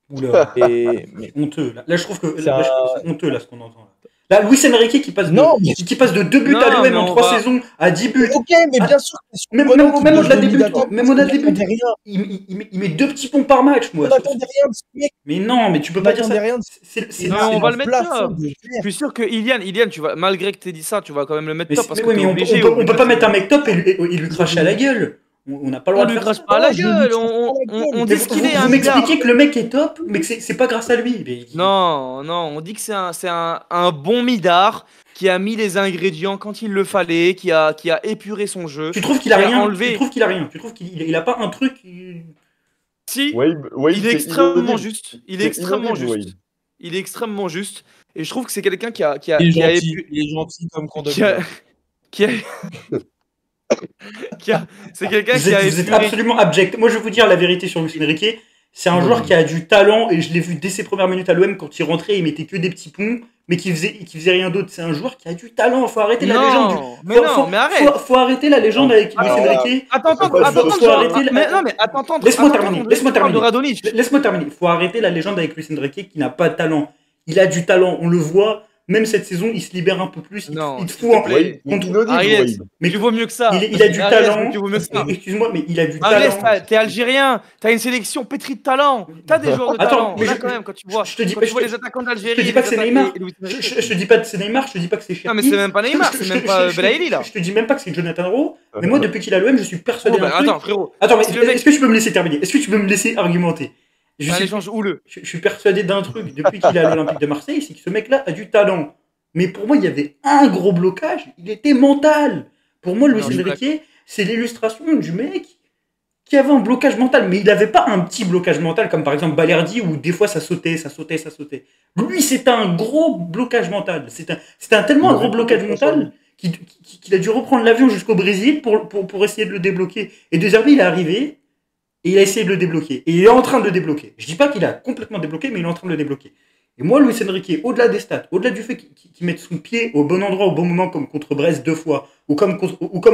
S3: Oula. Mais honteux. Là, je trouve que c'est honteux, là, ce qu'on entend. Là, Luis Enrique qui passe de 2 buts à l'OM en 3 saisons à 10 buts.
S4: Ok, mais bien sûr.
S3: Même au-delà des buts, il met 2 petits ponts par match, moi.
S4: On n'attendait rien de ce mec.
S3: Mais non, mais tu peux pas dire ça.
S1: On va le mettre top. Je suis sûr que Ilian, tu vas, malgré que tu aies dit ça, tu vas quand même le mettre top. Parce
S3: que on peut pas mettre un mec top et lui cracher à la gueule. On n'a pas le droit de faire ça.
S1: Pas à la gueule. On dit ce qu'il est.
S3: Vous m'expliquez que le mec est top, mais que c'est pas grâce à lui.
S1: Non, on dit que c'est un bon midard qui a mis les ingrédients quand il le fallait, qui a épuré son jeu.
S3: Tu trouves qu'il a rien? Tu trouves qu'il a pas un truc?
S1: Si. Il est extrêmement juste. Il est extrêmement juste. Et je trouve que c'est quelqu'un qui a
S4: il est gentil comme conducteur.
S3: C'est quelqu'un qui a. Vous êtes absolument abject. Moi, je vais vous dire la vérité sur Luis Enrique. C'est un joueur qui a du talent et je l'ai vu dès ses premières minutes à l'OM quand il rentrait, il mettait que des petits ponts, mais qui faisait rien d'autre. C'est un joueur qui a du talent. Faut arrêter la légende. Faut arrêter la légende avec Luis Enrique.
S1: Attends.
S3: Laisse-moi terminer. Faut arrêter la légende avec Luis Enrique qui n'a pas de talent. Il a du talent, on le voit. Même cette saison, il se libère un peu plus. Il te fout en play.
S1: Mais tu vaux mieux que ça.
S3: Il a du talent. Excuse-moi, mais il a du talent.
S1: T'es algérien. T'as une sélection pétrie de talent. T'as des joueurs de talent. Mais quand même, quand tu vois les attaquants d'Algérie.
S3: Je te dis pas que c'est Neymar. Je te dis pas que c'est Neymar. Je te dis pas que c'est Cherki.
S1: Non, mais c'est même pas Neymar. C'est même pas Belaïli là.
S3: Je te dis même pas que c'est Jonathan Rowe. Mais moi, depuis qu'il a l'OM, je suis persuadé d'un truc.
S1: Attends, frérot.
S3: Attends, mais est-ce que tu peux me laisser terminer? Est-ce que tu peux me laisser argumenter?
S1: Je
S3: suis persuadé d'un truc depuis qu'il est à l'Olympique de Marseille, c'est que ce mec-là a du talent. Mais pour moi, il y avait un gros blocage, il était mental. Pour moi, Luis Enrique, c'est l'illustration du mec qui avait un blocage mental. Mais il n'avait pas un petit blocage mental, comme par exemple Balerdi, où des fois ça sautait. Lui, c'est un gros blocage mental. C'était tellement un gros blocage mental qu'il a dû reprendre l'avion jusqu'au Brésil pour essayer de le débloquer. Et De Zerbi, il est arrivé, et il a essayé de le débloquer. Et il est en train de le débloquer. Je dis pas qu'il a complètement débloqué, mais il est en train de le débloquer. Et moi, Luis Enrique, au-delà des stats, au-delà du fait qu'il mette son pied au bon endroit, au bon moment, comme contre Brest 2 fois, ou comme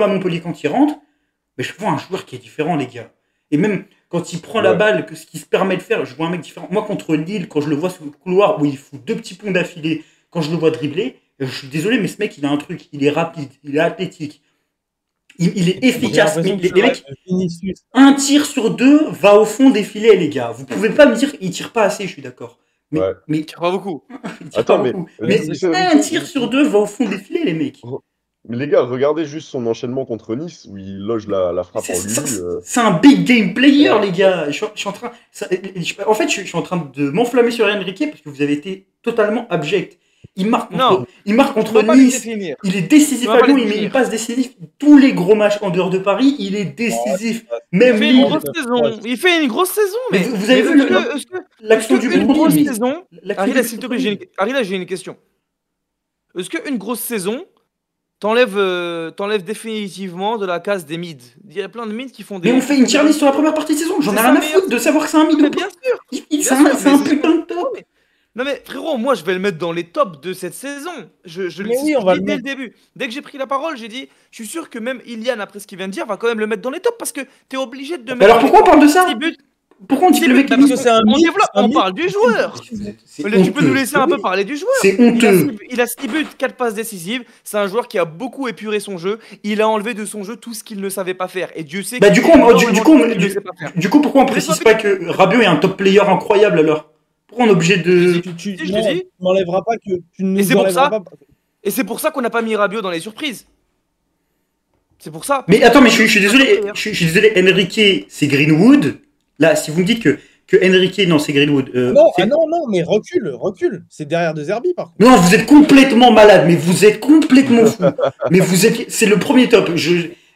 S3: à Montpellier quand il rentre, mais je vois un joueur qui est différent, les gars. Et même quand il prend la balle, ce qu'il se permet de faire, je vois un mec différent. Moi, contre Lille, quand je le vois sur le couloir, où il fout 2 petits ponts d'affilée, quand je le vois dribbler, je suis désolé, mais ce mec, il a un truc. Il est rapide, il est athlétique. Il est efficace. Mais les mecs, un tir sur 2 va au fond des filets, les gars. Vous pouvez pas me dire qu'il tire pas assez, je suis d'accord. Mais
S1: il tire pas beaucoup.
S3: Mais un tir sur 2 va au fond des filets, les mecs.
S2: Mais les gars, regardez juste son enchaînement contre Nice, où il loge la frappe en
S3: C'est
S2: Lulu.
S3: c'est un big game player, les gars. Je suis en train, en fait, je suis en train de m'enflammer sur Enrique parce que vous avez été totalement abject.
S1: Non,
S3: Il marque
S1: on
S3: contre
S1: va pas laisser
S3: Nice.
S1: finir.
S3: Il est décisif
S1: On va
S3: à
S1: pas
S3: Lyon,
S1: laisser
S3: il met une
S1: finir.
S3: passe décisive. Tous les gros matchs en dehors de Paris, il est décisif.
S1: Il
S3: Même
S1: fait une
S3: Lille.
S1: grosse saison. Il fait une grosse saison,
S3: Mais
S1: mais
S3: vous avez
S1: mais
S3: vu
S1: est-ce que
S3: l'action du
S1: une
S3: but
S1: grosse
S3: contre Nice.
S1: saison.
S3: L'action
S1: Ariel,
S3: du
S1: s'il
S3: but
S1: te
S3: contre
S1: plaît,
S3: Nice.
S1: Ariel, j'ai une question. Est-ce qu'une grosse saison t'enlève définitivement de la case des mids? Il y a plein de mids qui font des.
S3: Mais on fait une tier list sur la première partie de saison. J'en ai
S1: C'est
S3: rien
S1: ça,
S3: à
S1: mais-
S3: foutre de savoir que c'est un mid
S1: Mais
S3: ou
S1: bien
S3: pas.
S1: sûr.
S3: C'est
S1: Bien
S3: un,
S1: sûr,
S3: c'est
S1: mais
S3: un
S1: c'est-
S3: putain de top.
S1: Non mais frérot, moi je vais le mettre dans les tops de cette saison. Je
S4: Mais
S1: le
S4: oui,
S1: dis
S4: on va le
S1: dès le
S4: mettre.
S1: début. Dès que j'ai pris la parole, j'ai dit, je suis sûr que même Ilian, après ce qu'il vient de dire, va quand même le mettre dans les tops parce que t'es obligé de
S3: Mais
S1: mettre.
S3: alors pourquoi on parle de ça?
S1: 6 buts,
S3: Pourquoi on dit que le mec
S1: bah,
S3: est
S1: parce
S3: nul?
S1: que
S4: c'est un
S1: on
S4: mythe,
S1: développe,
S4: c'est un
S1: on
S4: mythe.
S1: parle du joueur.
S3: C'est
S1: Tu peux nous
S3: honteux.
S1: laisser un peu parler du joueur.
S3: C'est honteux.
S1: Il a 6 buts, 4 passes décisives. C'est un joueur qui a beaucoup épuré son jeu. Il a enlevé de son jeu tout ce qu'il ne savait pas faire. Et Dieu sait
S3: Bah
S1: qu'il
S3: du coup,
S1: fait
S3: on-
S1: énormément de choses qu'il ne sait pas faire.
S3: du coup, pourquoi on précise pas que Rabiot est un top player incroyable alors? Pourquoi on est obligé de...
S1: Si, je
S4: Non,
S1: l'ai dit.
S4: tu n'enlèveras pas que tu nous
S1: c'est pour
S4: enlèveras
S1: ça.
S4: pas.
S1: Et c'est pour ça qu'on n'a pas mis Rabiot dans les surprises. C'est pour ça.
S3: Mais attends, mais je suis désolé, je suis désolé, Enrique, c'est Greenwood. Là, si vous me dites que Enrique, non, c'est Greenwood.
S4: Non,
S3: c'est-
S4: non, mais recule. C'est derrière De Zerbi par contre.
S3: Non, vous êtes complètement malade, mais vous êtes complètement fou. Mais vous êtes, c'est le premier top.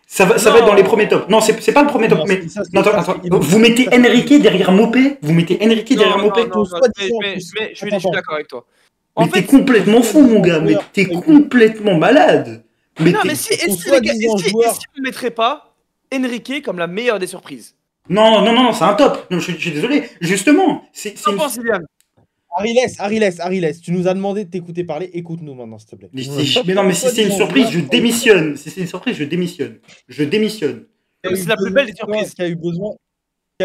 S3: Ça va
S1: Non.
S3: être dans les premiers tops. Non, c'est pas le premier top.
S4: Non,
S3: Mais
S4: c'est ça, c'est
S3: non,
S4: ça,
S3: attends,
S4: c'est-
S3: vous mettez Enrique derrière Mopé. Vous mettez Enrique derrière Mopé.
S1: Non,
S4: Soit
S1: mais
S4: disant,
S1: je suis
S4: Attends.
S1: d'accord avec toi.
S3: Mais t'es complètement fou, mon gars. Mais t'es complètement malade. Mais
S1: non,
S3: t'es-
S1: mais si, et
S4: Ton
S1: si, les gars,
S4: soi-disant
S1: et si
S4: joueur.
S1: on ne mettrait pas Enrique comme la meilleure des surprises?
S3: Non, c'est un top. Non, je suis désolé. Justement, c'est
S1: Qu'en
S3: une...
S1: penses, Ilian?
S4: Ariles, tu nous as demandé de t'écouter parler, écoute-nous maintenant, s'il te plaît.
S3: Mais non, mais si c'est une surprise, je démissionne. Si c'est une surprise, je démissionne. Je démissionne.
S1: C'est la plus belle des surprises.
S4: Qui a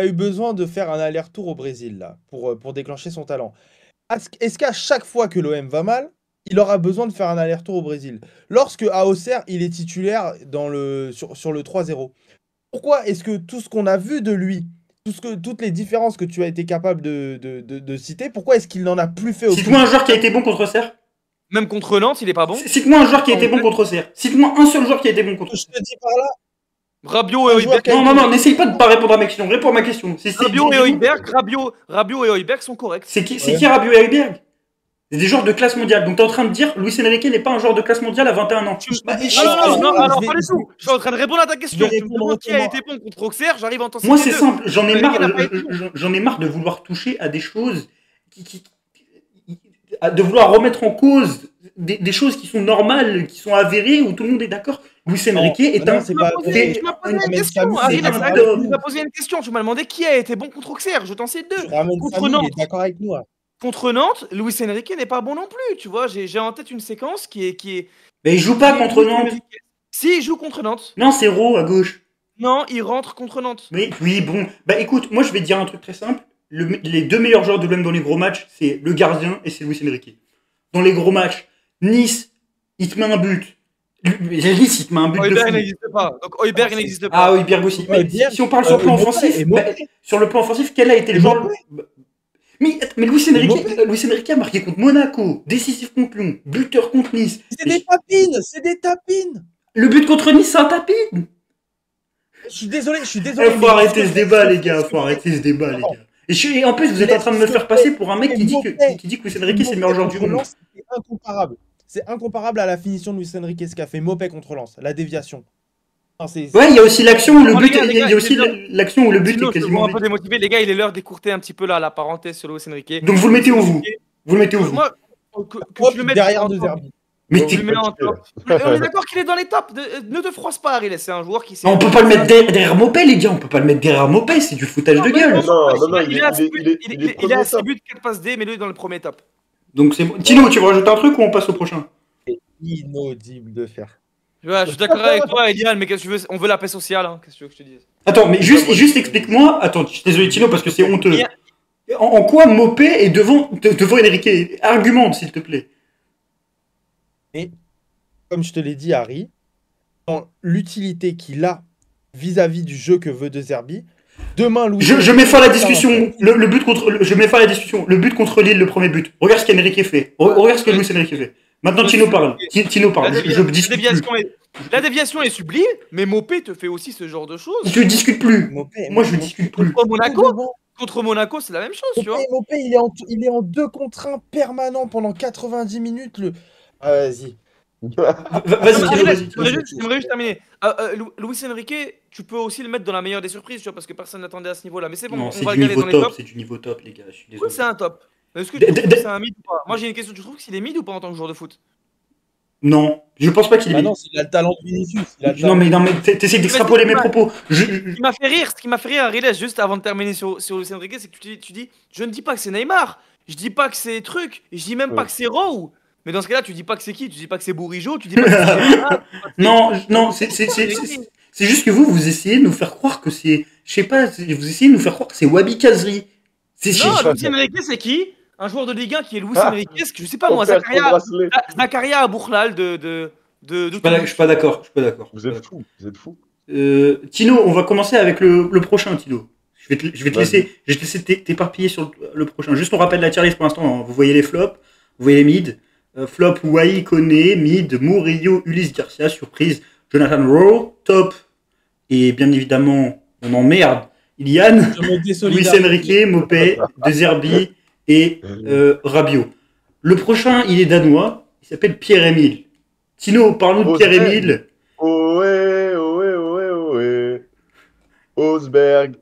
S4: eu besoin de faire un aller-retour au Brésil là, pour déclencher son talent. Est-ce qu'à chaque fois que l'OM va mal, il aura besoin de faire un aller-retour au Brésil? Lorsque à Auxerre, il est titulaire sur le 3-0. Pourquoi est-ce que tout ce qu'on a vu de lui, toutes les différences que tu as été capable de citer, pourquoi est-ce qu'il n'en a plus fait aucune?
S3: Cite-moi un joueur qui a été bon contre Auxerre.
S1: Même contre Nantes, il est pas bon.
S3: Cite-moi un joueur qui a été bon contre Auxerre. Cite-moi un seul joueur qui a été bon contre
S4: Je te dis par là,
S1: Rabiot et
S4: Un joueur
S1: Højbjerg.
S3: Non, n'essaye pas de pas répondre à ma question. Réponds à ma question.
S1: Rabiot et Højbjerg sont corrects.
S3: C'est qui Rabiot et Højbjerg? C'est des joueurs de classe mondiale. Donc t'es en train de dire Luis Enrique n'est pas un joueur de classe mondiale à 21 ans.
S4: Bah,
S1: Non,
S4: alors,
S1: pas du tout. Je suis en train de répondre à ta question.
S4: je vais
S1: Tu me
S4: répondre
S1: demandes qui a
S4: autrement.
S1: été bon contre Auxerre, j'arrive en t'en
S3: Moi
S1: citer
S3: c'est
S1: deux.
S3: simple. J'en ai
S1: Enrique
S3: marre.
S1: n'a pas été
S3: J'en ai marre de vouloir toucher à des choses de vouloir remettre en cause des choses qui sont normales, qui sont avérées, où tout le monde est d'accord. Luis Enrique est
S4: non,
S3: un...
S4: c'est pas vrai.
S1: Tu m'as posé
S4: Mais
S1: une question.
S4: Samy,
S1: Ariel,
S3: c'est un
S1: arrête,
S3: top.
S1: tu m'as posé une question. Tu m'as demandé qui a été bon contre Auxerre. Je t'en cite deux.
S4: Ramène
S1: Contre
S4: Samy, il
S1: Nantes.
S4: est d'accord avec nous. Hein.
S1: Contre Nantes, Luis Enrique n'est pas bon non plus. Tu vois, j'ai en tête une séquence qui est.
S3: Mais il joue pas contre Nantes.
S1: Si, il joue contre Nantes.
S3: Non, c'est Rowe à gauche.
S1: Non, il rentre contre Nantes.
S3: Mais oui, bon. Bah écoute, moi je vais te dire un truc très simple. Les deux meilleurs joueurs de l'OM dans les gros matchs, c'est le gardien et c'est Luis Enrique. Dans les gros matchs, Nice, il te met un but. Nice, il te met un but de
S1: Højbjerg
S3: fou.
S1: n'existe pas. Donc Højbjerg n'existe pas.
S3: Ah oui, Berg aussi. Mais
S4: Højbjerg,
S3: si on parle sur le plan offensif, sur le plan offensif, quel a été le joueur... Mais Luis Enrique a marqué contre Monaco, décisif contre Lyon, buteur contre Nice.
S4: C'est des tapines.
S3: Le but contre Nice, c'est un tapine.
S4: Je suis désolé.
S3: Faut arrêter ce débat, les gars. Faut arrêter ce débat, les gars. Et en plus, vous êtes en train de me faire passer pour un mec qui dit que Luis Enrique, c'est le meilleur joueur du monde.
S4: C'est incomparable. C'est incomparable à la finition de Luis Enrique, ce qu'a fait Mopé contre Lens, la déviation.
S3: Ouais, il y a aussi l'action où le
S1: Bon,
S3: but,
S1: les gars,
S3: il y a aussi l'action où le but
S1: Sinon,
S3: est
S1: je suis
S3: quasiment
S1: un peu
S3: vide.
S1: démotivé. Les gars, il est l'heure d'écourter un petit peu là, la parenthèse sur Luis Enrique.
S3: Donc vous le mettez où, vous? Vous le mettez où, vous?
S1: Moi, que
S4: Hop,
S1: tu le mettes
S4: derrière
S1: en
S4: De
S1: top.
S4: Zerbi.
S3: Mais
S1: Tu
S3: t'es-
S1: le mets en top. On est d'accord qu'il est dans les tops. Ne te froisse pas, Ariel. C'est un joueur qui sait.
S3: on peut pas le mettre derrière Mopé, les gars. On peut pas le mettre derrière Mopé. C'est du foutage de gueule.
S2: Non,
S1: Il est à 6 buts,
S2: il est
S1: il est à
S2: premier
S1: 6
S2: top.
S1: buts, 4 passes D, mais lui dans le premier top.
S3: Donc c'est bon. Tino, tu veux rajouter un truc ou on passe au prochain?
S4: C'est inaudible de faire.
S1: Ouais, je suis d'accord avec toi, Eliane, mais qu'est-ce que tu veux? On veut la paix sociale. Hein. Qu'est-ce que tu veux que je te dise?
S3: Attends, mais juste explique-moi. Attends, je suis désolé, Tino, parce que c'est honteux. En quoi Mopé est devant Enrique? Argumente, s'il te plaît.
S4: Comme je te l'ai dit, Harry, dans l'utilité qu'il a vis-à-vis du jeu que veut De Zerbi, demain, Louis...
S3: Je mets fin à la discussion. Je mets fin à la discussion. Le but contre Lille, le premier but. Regarde ce qu'Enrique fait. Regarde ce que Luis Enrique fait. Maintenant, Tino parle. Tino
S1: La,
S3: parle.
S1: dévia-
S3: Je
S1: la
S3: discute plus.
S1: déviation est... la déviation est sublime, mais Mopé te fait aussi ce genre de choses.
S3: Je discute plus.
S4: Mopé,
S3: Moi, je discute plus.
S1: Contre Monaco,
S4: devant.
S1: c'est la même chose, tu vois.
S4: Mopé, il est en 2 contre 1 permanent pendant 90 minutes. Ah, vas-y.
S3: Vas-y, Tino, vas-y.
S1: J'aimerais juste terminer. Luis Enrique, tu peux aussi le mettre dans la meilleure des surprises, tu vois, parce que personne n'attendait à ce niveau-là. Mais c'est bon,
S3: Non,
S1: on
S3: c'est
S1: va
S3: du
S1: le garder
S3: niveau
S1: dans les
S3: top.
S1: tops.
S3: C'est du niveau top, les gars. Je suis
S1: Oui,
S3: désolé.
S1: c'est un top. Est-ce que
S3: D-
S1: tu trouves
S3: d-
S1: que c'est un mid ou pas? Moi, j'ai une question. Tu trouves qu'il est mid ou pas en tant que joueur de foot?
S3: Non, je pense pas qu'il est.
S4: Ah non, il a le talent de Vinicius.
S3: Non, mais t'essaies d'extrapoler mes propos.
S1: Ce qui m'a fait rire, Riles, juste avant de terminer sur Luis Enrique, c'est que tu dis, je ne dis pas que c'est Neymar, je dis pas que c'est truc, je dis même pas
S2: Ouais.
S1: que c'est Rowe. Mais dans ce cas-là, tu dis pas que c'est qui? Tu dis pas que c'est Bourigeau, tu dis pas que c'est Gérard,
S3: Non, c'est juste que vous essayez de nous faire croire que c'est. Je sais pas, vous essayez de nous faire croire que c'est Wabi Kazri.
S1: Non, Luis Enrique, c'est qui? Un joueur de Ligue 1 qui est Luis Enrique, je sais pas moi,
S2: Pour faire son bracelet.
S1: Zakaria Aboukhlal
S3: Je suis pas d'accord.
S2: Vous êtes fous, vous êtes fous.
S3: Tino, on va commencer avec le prochain, Tino. Je vais te
S2: Vas-y.
S3: laisser t'éparpiller sur le prochain. Juste on rappelle la tier list pour l'instant. Hein. Vous voyez les flops, vous voyez les mids. Flop, Wai, Koné, mid, Murillo, Ulysse Garcia, surprise, Jonathan Rowe, top. Et bien évidemment, on emmerde. Ilian, Luis Enrique, Mopé, De Zerbi et Rabiot. Le prochain, il est danois. Il s'appelle Pierre-Emile. Tino, parle-nous de Pierre-Emile.
S2: Ohé, ohé, ohé, ohé. Osberg.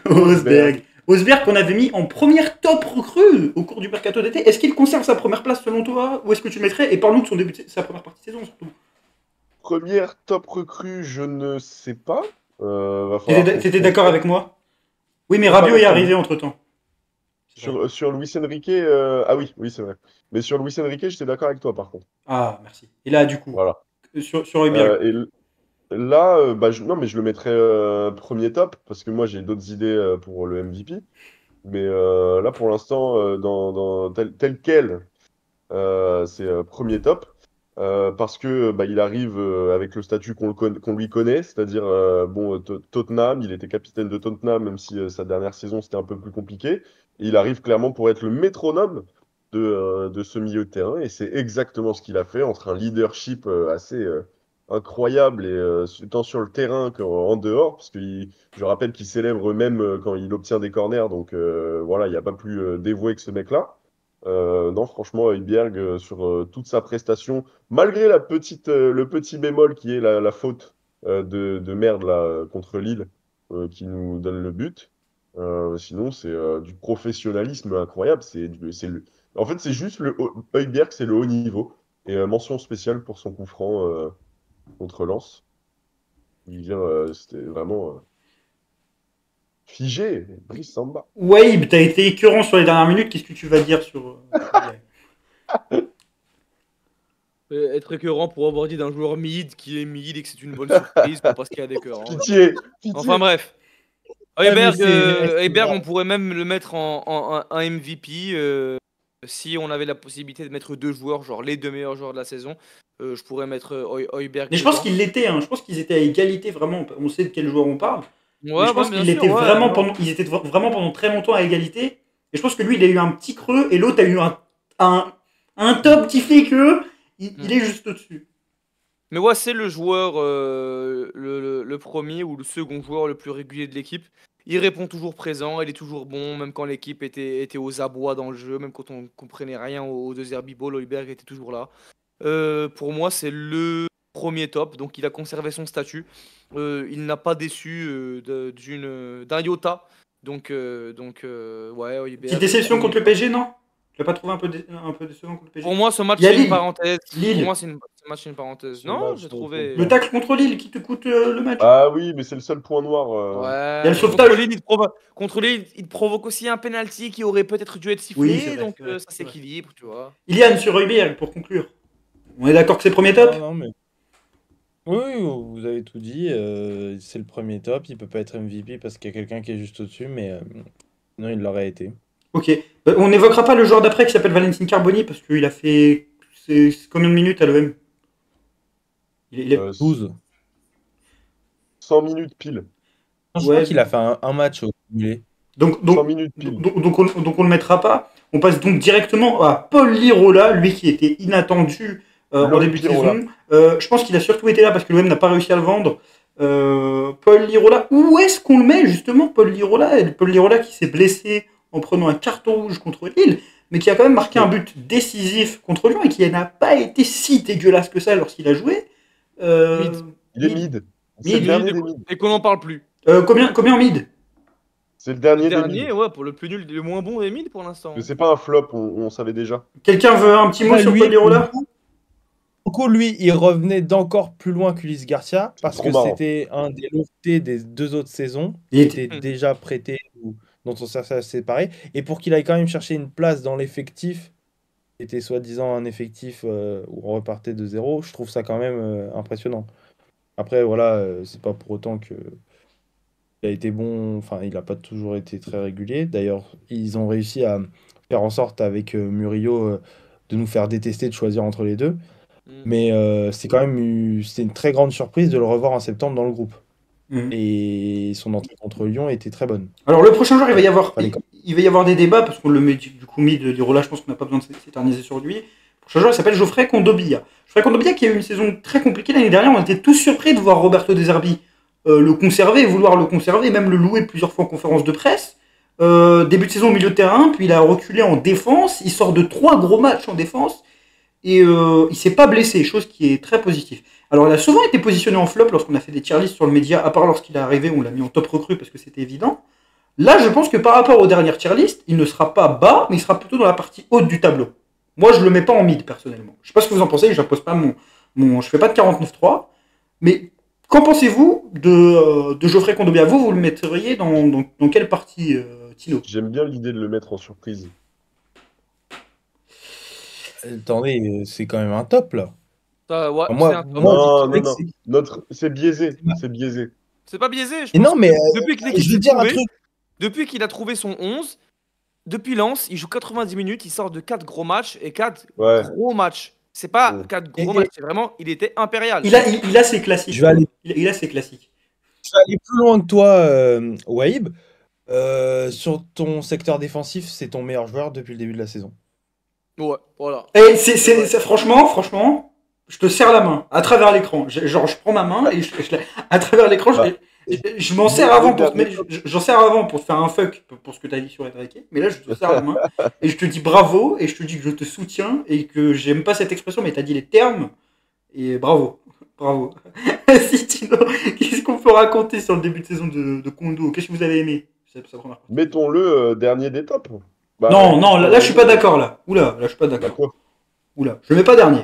S3: Osberg qu'on avait mis en première top recrue au cours du mercato d'été. Est-ce qu'il conserve sa première place selon toi? Ou est-ce que tu le mettrais? Et parle-nous de son début de sa première partie de saison surtout.
S2: Première top recrue, je ne sais pas. Va falloir
S3: T'étais
S2: qu'on-
S3: d'accord avec moi? Oui, mais
S2: Pas
S3: Rabiot est
S2: d'accord.
S3: arrivé entre temps.
S2: Sur Luis Enrique, ah oui, c'est vrai. Mais sur Luis Enrique, j'étais d'accord avec toi par contre.
S3: Ah, merci. Et là, du coup,
S2: Voilà.
S3: sur Højbjerg.
S2: Là, non, mais je le mettrais premier top parce que moi j'ai d'autres idées pour le MVP. Mais là, pour l'instant, tel quel, c'est premier top. Parce que il arrive avec le statut qu'on lui connaît, c'est-à-dire Tottenham, il était capitaine de Tottenham, même si sa dernière saison c'était un peu plus compliqué. Et il arrive clairement pour être le métronome de ce milieu de terrain, et c'est exactement ce qu'il a fait entre un leadership assez incroyable, et tant sur le terrain qu'en dehors, parce que je rappelle qu'il célèbre même quand il obtient des corners, donc voilà, il n'y a pas plus dévoué que ce mec-là. Non, franchement, Højbjerg, sur toute sa prestation, malgré le petit bémol qui est la faute de merde là, contre Lille, qui nous donne le but. Sinon, c'est du professionnalisme incroyable. En fait, c'est juste Højbjerg, c'est le haut niveau. Et mention spéciale pour son coup franc contre Lens. C'était vraiment figé, Brice Samba.
S3: Waïb, t'as été écœurant sur les dernières minutes. Qu'est-ce que tu vas dire sur Højbjerg?
S1: Être écœurant pour avoir dit d'un joueur mid qui est mid et que c'est une bonne surprise pour parce qu'il y a des cœurs.
S2: Pitié.
S1: Enfin bref. Højbjerg, on pourrait même le mettre en MVP. Si on avait la possibilité de mettre deux joueurs, genre les deux meilleurs joueurs de la saison, je pourrais mettre Højbjerg.
S3: Mais je pense qu'il l'était. Hein. Je pense qu'ils étaient à égalité vraiment. On sait de quel joueur on parle.
S1: Ouais,
S3: je pense
S1: bien
S3: qu'ils
S1: sûr,
S3: étaient
S1: ouais,
S3: vraiment
S1: non.
S3: pendant. Ils étaient vraiment pendant très longtemps à égalité. Et je pense que lui, il a eu un petit creux et l'autre a eu un top qui fait que il est juste au-dessus.
S1: Mais ouais, c'est le joueur, le premier ou le second joueur le plus régulier de l'équipe. Il répond toujours présent, il est toujours bon, même quand l'équipe était aux abois dans le jeu, même quand on comprenait rien aux deux Herbiball, Højbjerg était toujours là. Pour moi, c'est le premier top, donc il a conservé son statut. Il n'a pas déçu d'un iota. Donc ouais, Højbjerg.
S3: Petite déception contre le PSG, non? Tu l'as pas trouvé un peu décevant contre le PSG?
S1: Pour moi, ce match,
S3: Il y a
S1: c'est une
S3: Lille.
S1: parenthèse.
S3: Lille.
S1: Pour moi, ce match, c'est une parenthèse.
S4: Ce
S1: Non,
S4: match,
S1: j'ai
S4: c'est
S1: trouvé.
S3: Le tacle contre Lille qui te coûte le match.
S2: Ah oui, mais c'est le seul point noir.
S1: Ouais.
S3: Il y a le sauvetage.
S1: Contre Lille, il te provoque aussi un penalty qui aurait peut-être dû être
S3: Oui,
S1: sifflé,
S3: c'est vrai,
S1: donc
S3: c'est vrai,
S1: ça
S3: c'est vrai.
S1: s'équilibre, tu vois.
S3: Ilian sur Højbjerg pour conclure. On est d'accord que c'est premier top?
S4: Non, mais... Oui, vous avez tout dit. C'est le premier top. Il peut pas être MVP parce qu'il y a quelqu'un qui est juste au-dessus, mais non, il l'aurait été.
S3: Ok. On n'évoquera pas le joueur d'après qui s'appelle Valentin Carboni parce qu'il a fait combien de minutes à l'OM? Il a...
S4: 12.
S2: 100 minutes pile.
S4: Je
S3: Ouais.
S4: crois qu'il a fait un match au cumulé.
S3: Donc,
S2: 100 minutes pile.
S3: donc on le mettra pas. On passe donc directement à Paul Lirola, lui qui était inattendu en début de
S2: Lirola.
S3: saison. Je pense qu'il a surtout été là parce que l'OM n'a pas réussi à le vendre. Paul Lirola, où est-ce qu'on le met justement, Paul Lirola? Paul Lirola qui s'est blessé en prenant un carton rouge contre Lille, mais qui a quand même marqué un but décisif contre Lyon et qui n'a pas été si dégueulasse que ça lorsqu'il a joué.
S2: Il est mid. C'est le
S3: Mid.
S2: dernier des mid.
S1: Et qu'on n'en parle plus.
S3: Combien en mid?
S2: C'est le dernier
S1: Le
S2: des
S1: dernier,
S2: mid.
S1: ouais, pour le plus nul, le moins bon des mid pour l'instant.
S2: Mais c'est pas un flop, on savait déjà.
S3: Quelqu'un veut un petit mot sur Paul Lirola?
S4: Beaucoup, lui, il revenait d'encore plus loin qu'Ulysse Garcia parce
S2: trop
S4: que
S2: marrant.
S4: c'était un des loftés des 2 autres saisons.
S3: Il
S4: Il
S3: était-
S4: était déjà prêté ou dont on s'est séparé. Et pour qu'il aille quand même chercher une place dans l'effectif, qui était soi-disant un effectif où on repartait de zéro, je trouve ça quand même impressionnant. Après, voilà, c'est pas pour autant que il a été bon, enfin, il n'a pas toujours été très régulier. D'ailleurs, ils ont réussi à faire en sorte avec Murillo de nous faire détester de choisir entre les deux. Mais c'est quand même c'était une très grande surprise de le revoir en septembre dans le groupe. Et son entrée contre Lyon était très bonne.
S3: Alors le prochain joueur, il va y avoir,
S4: Fallait
S3: il va y avoir des débats parce qu'on le met du coup mid de Lirola, je pense qu'on n'a pas besoin de s'éterniser sur lui. Le prochain joueur, il s'appelle Geoffrey Kondogbia. Geoffrey Kondogbia qui a eu une saison très compliquée l'année dernière, on était tous surpris de voir Roberto De Zerbi le conserver, vouloir le conserver, même le louer plusieurs fois en conférence de presse. Début de saison au milieu de terrain, puis il a reculé en défense, il sort de 3 gros matchs en défense, et il s'est pas blessé, chose qui est très positive. Alors il a souvent été positionné en flop lorsqu'on a fait des tier lists sur le média, à part lorsqu'il est arrivé, on l'a mis en top recrue parce que c'était évident. Là, je pense que par rapport aux dernières tier lists, il ne sera pas bas, mais il sera plutôt dans la partie haute du tableau. Moi, je le mets pas en mid, personnellement. Je sais pas ce que vous en pensez, je n'impose pas je fais pas de 49-3, mais qu'en pensez-vous de Geoffrey Kondogbia? Vous le metteriez dans quelle partie, Tino?
S2: J'aime bien l'idée de le mettre en surprise.
S4: Attendez, c'est quand même un top là.
S1: Ça, ouais,
S4: Moi-
S1: c'est un top.
S4: moi-
S2: Non. C'est biaisé. C'est biaisé.
S1: C'est pas biaisé. Je
S4: Et
S1: pense
S4: non, mais
S1: que depuis que l'équipe
S4: je veux
S1: s'est
S4: dire un
S1: trouvée,
S4: truc.
S1: depuis qu'il a trouvé son 11, depuis Lens, il joue 90 minutes, il sort de 4 gros matchs et 4
S2: Ouais.
S1: gros matchs. C'est pas
S2: Mm.
S1: 4 gros
S4: Et-
S1: matchs, c'est vraiment, il était impérial.
S3: Il a ses classiques.
S4: Je vais aller-
S3: Il a ses classiques.
S4: Je vais aller plus loin que toi, Waïb. Sur ton secteur défensif, c'est ton meilleur joueur depuis le début de la saison.
S1: Ouais, voilà.
S3: Et franchement, je te serre la main à travers l'écran. Genre, je prends ma main et à travers l'écran, je m'en sers avant pour te mettre, j'en sers avant pour te faire un fuck pour ce que tu as dit sur Enrique. Mais là, je te serre la main et je te dis bravo et je te dis que je te soutiens et que j'aime pas cette expression, mais tu as dit les termes et bravo. Bravo. Si, Tino, qu'est-ce qu'on peut raconter sur le début de saison de Kondo? Qu'est-ce que vous avez aimé?
S2: Mettons-le dernier des tops. Bah,
S3: Non, là, je suis pas d'accord, là. Oula, là, je suis pas
S2: Bah,
S3: d'accord.
S2: quoi
S3: Oula, je le mets pas dernier.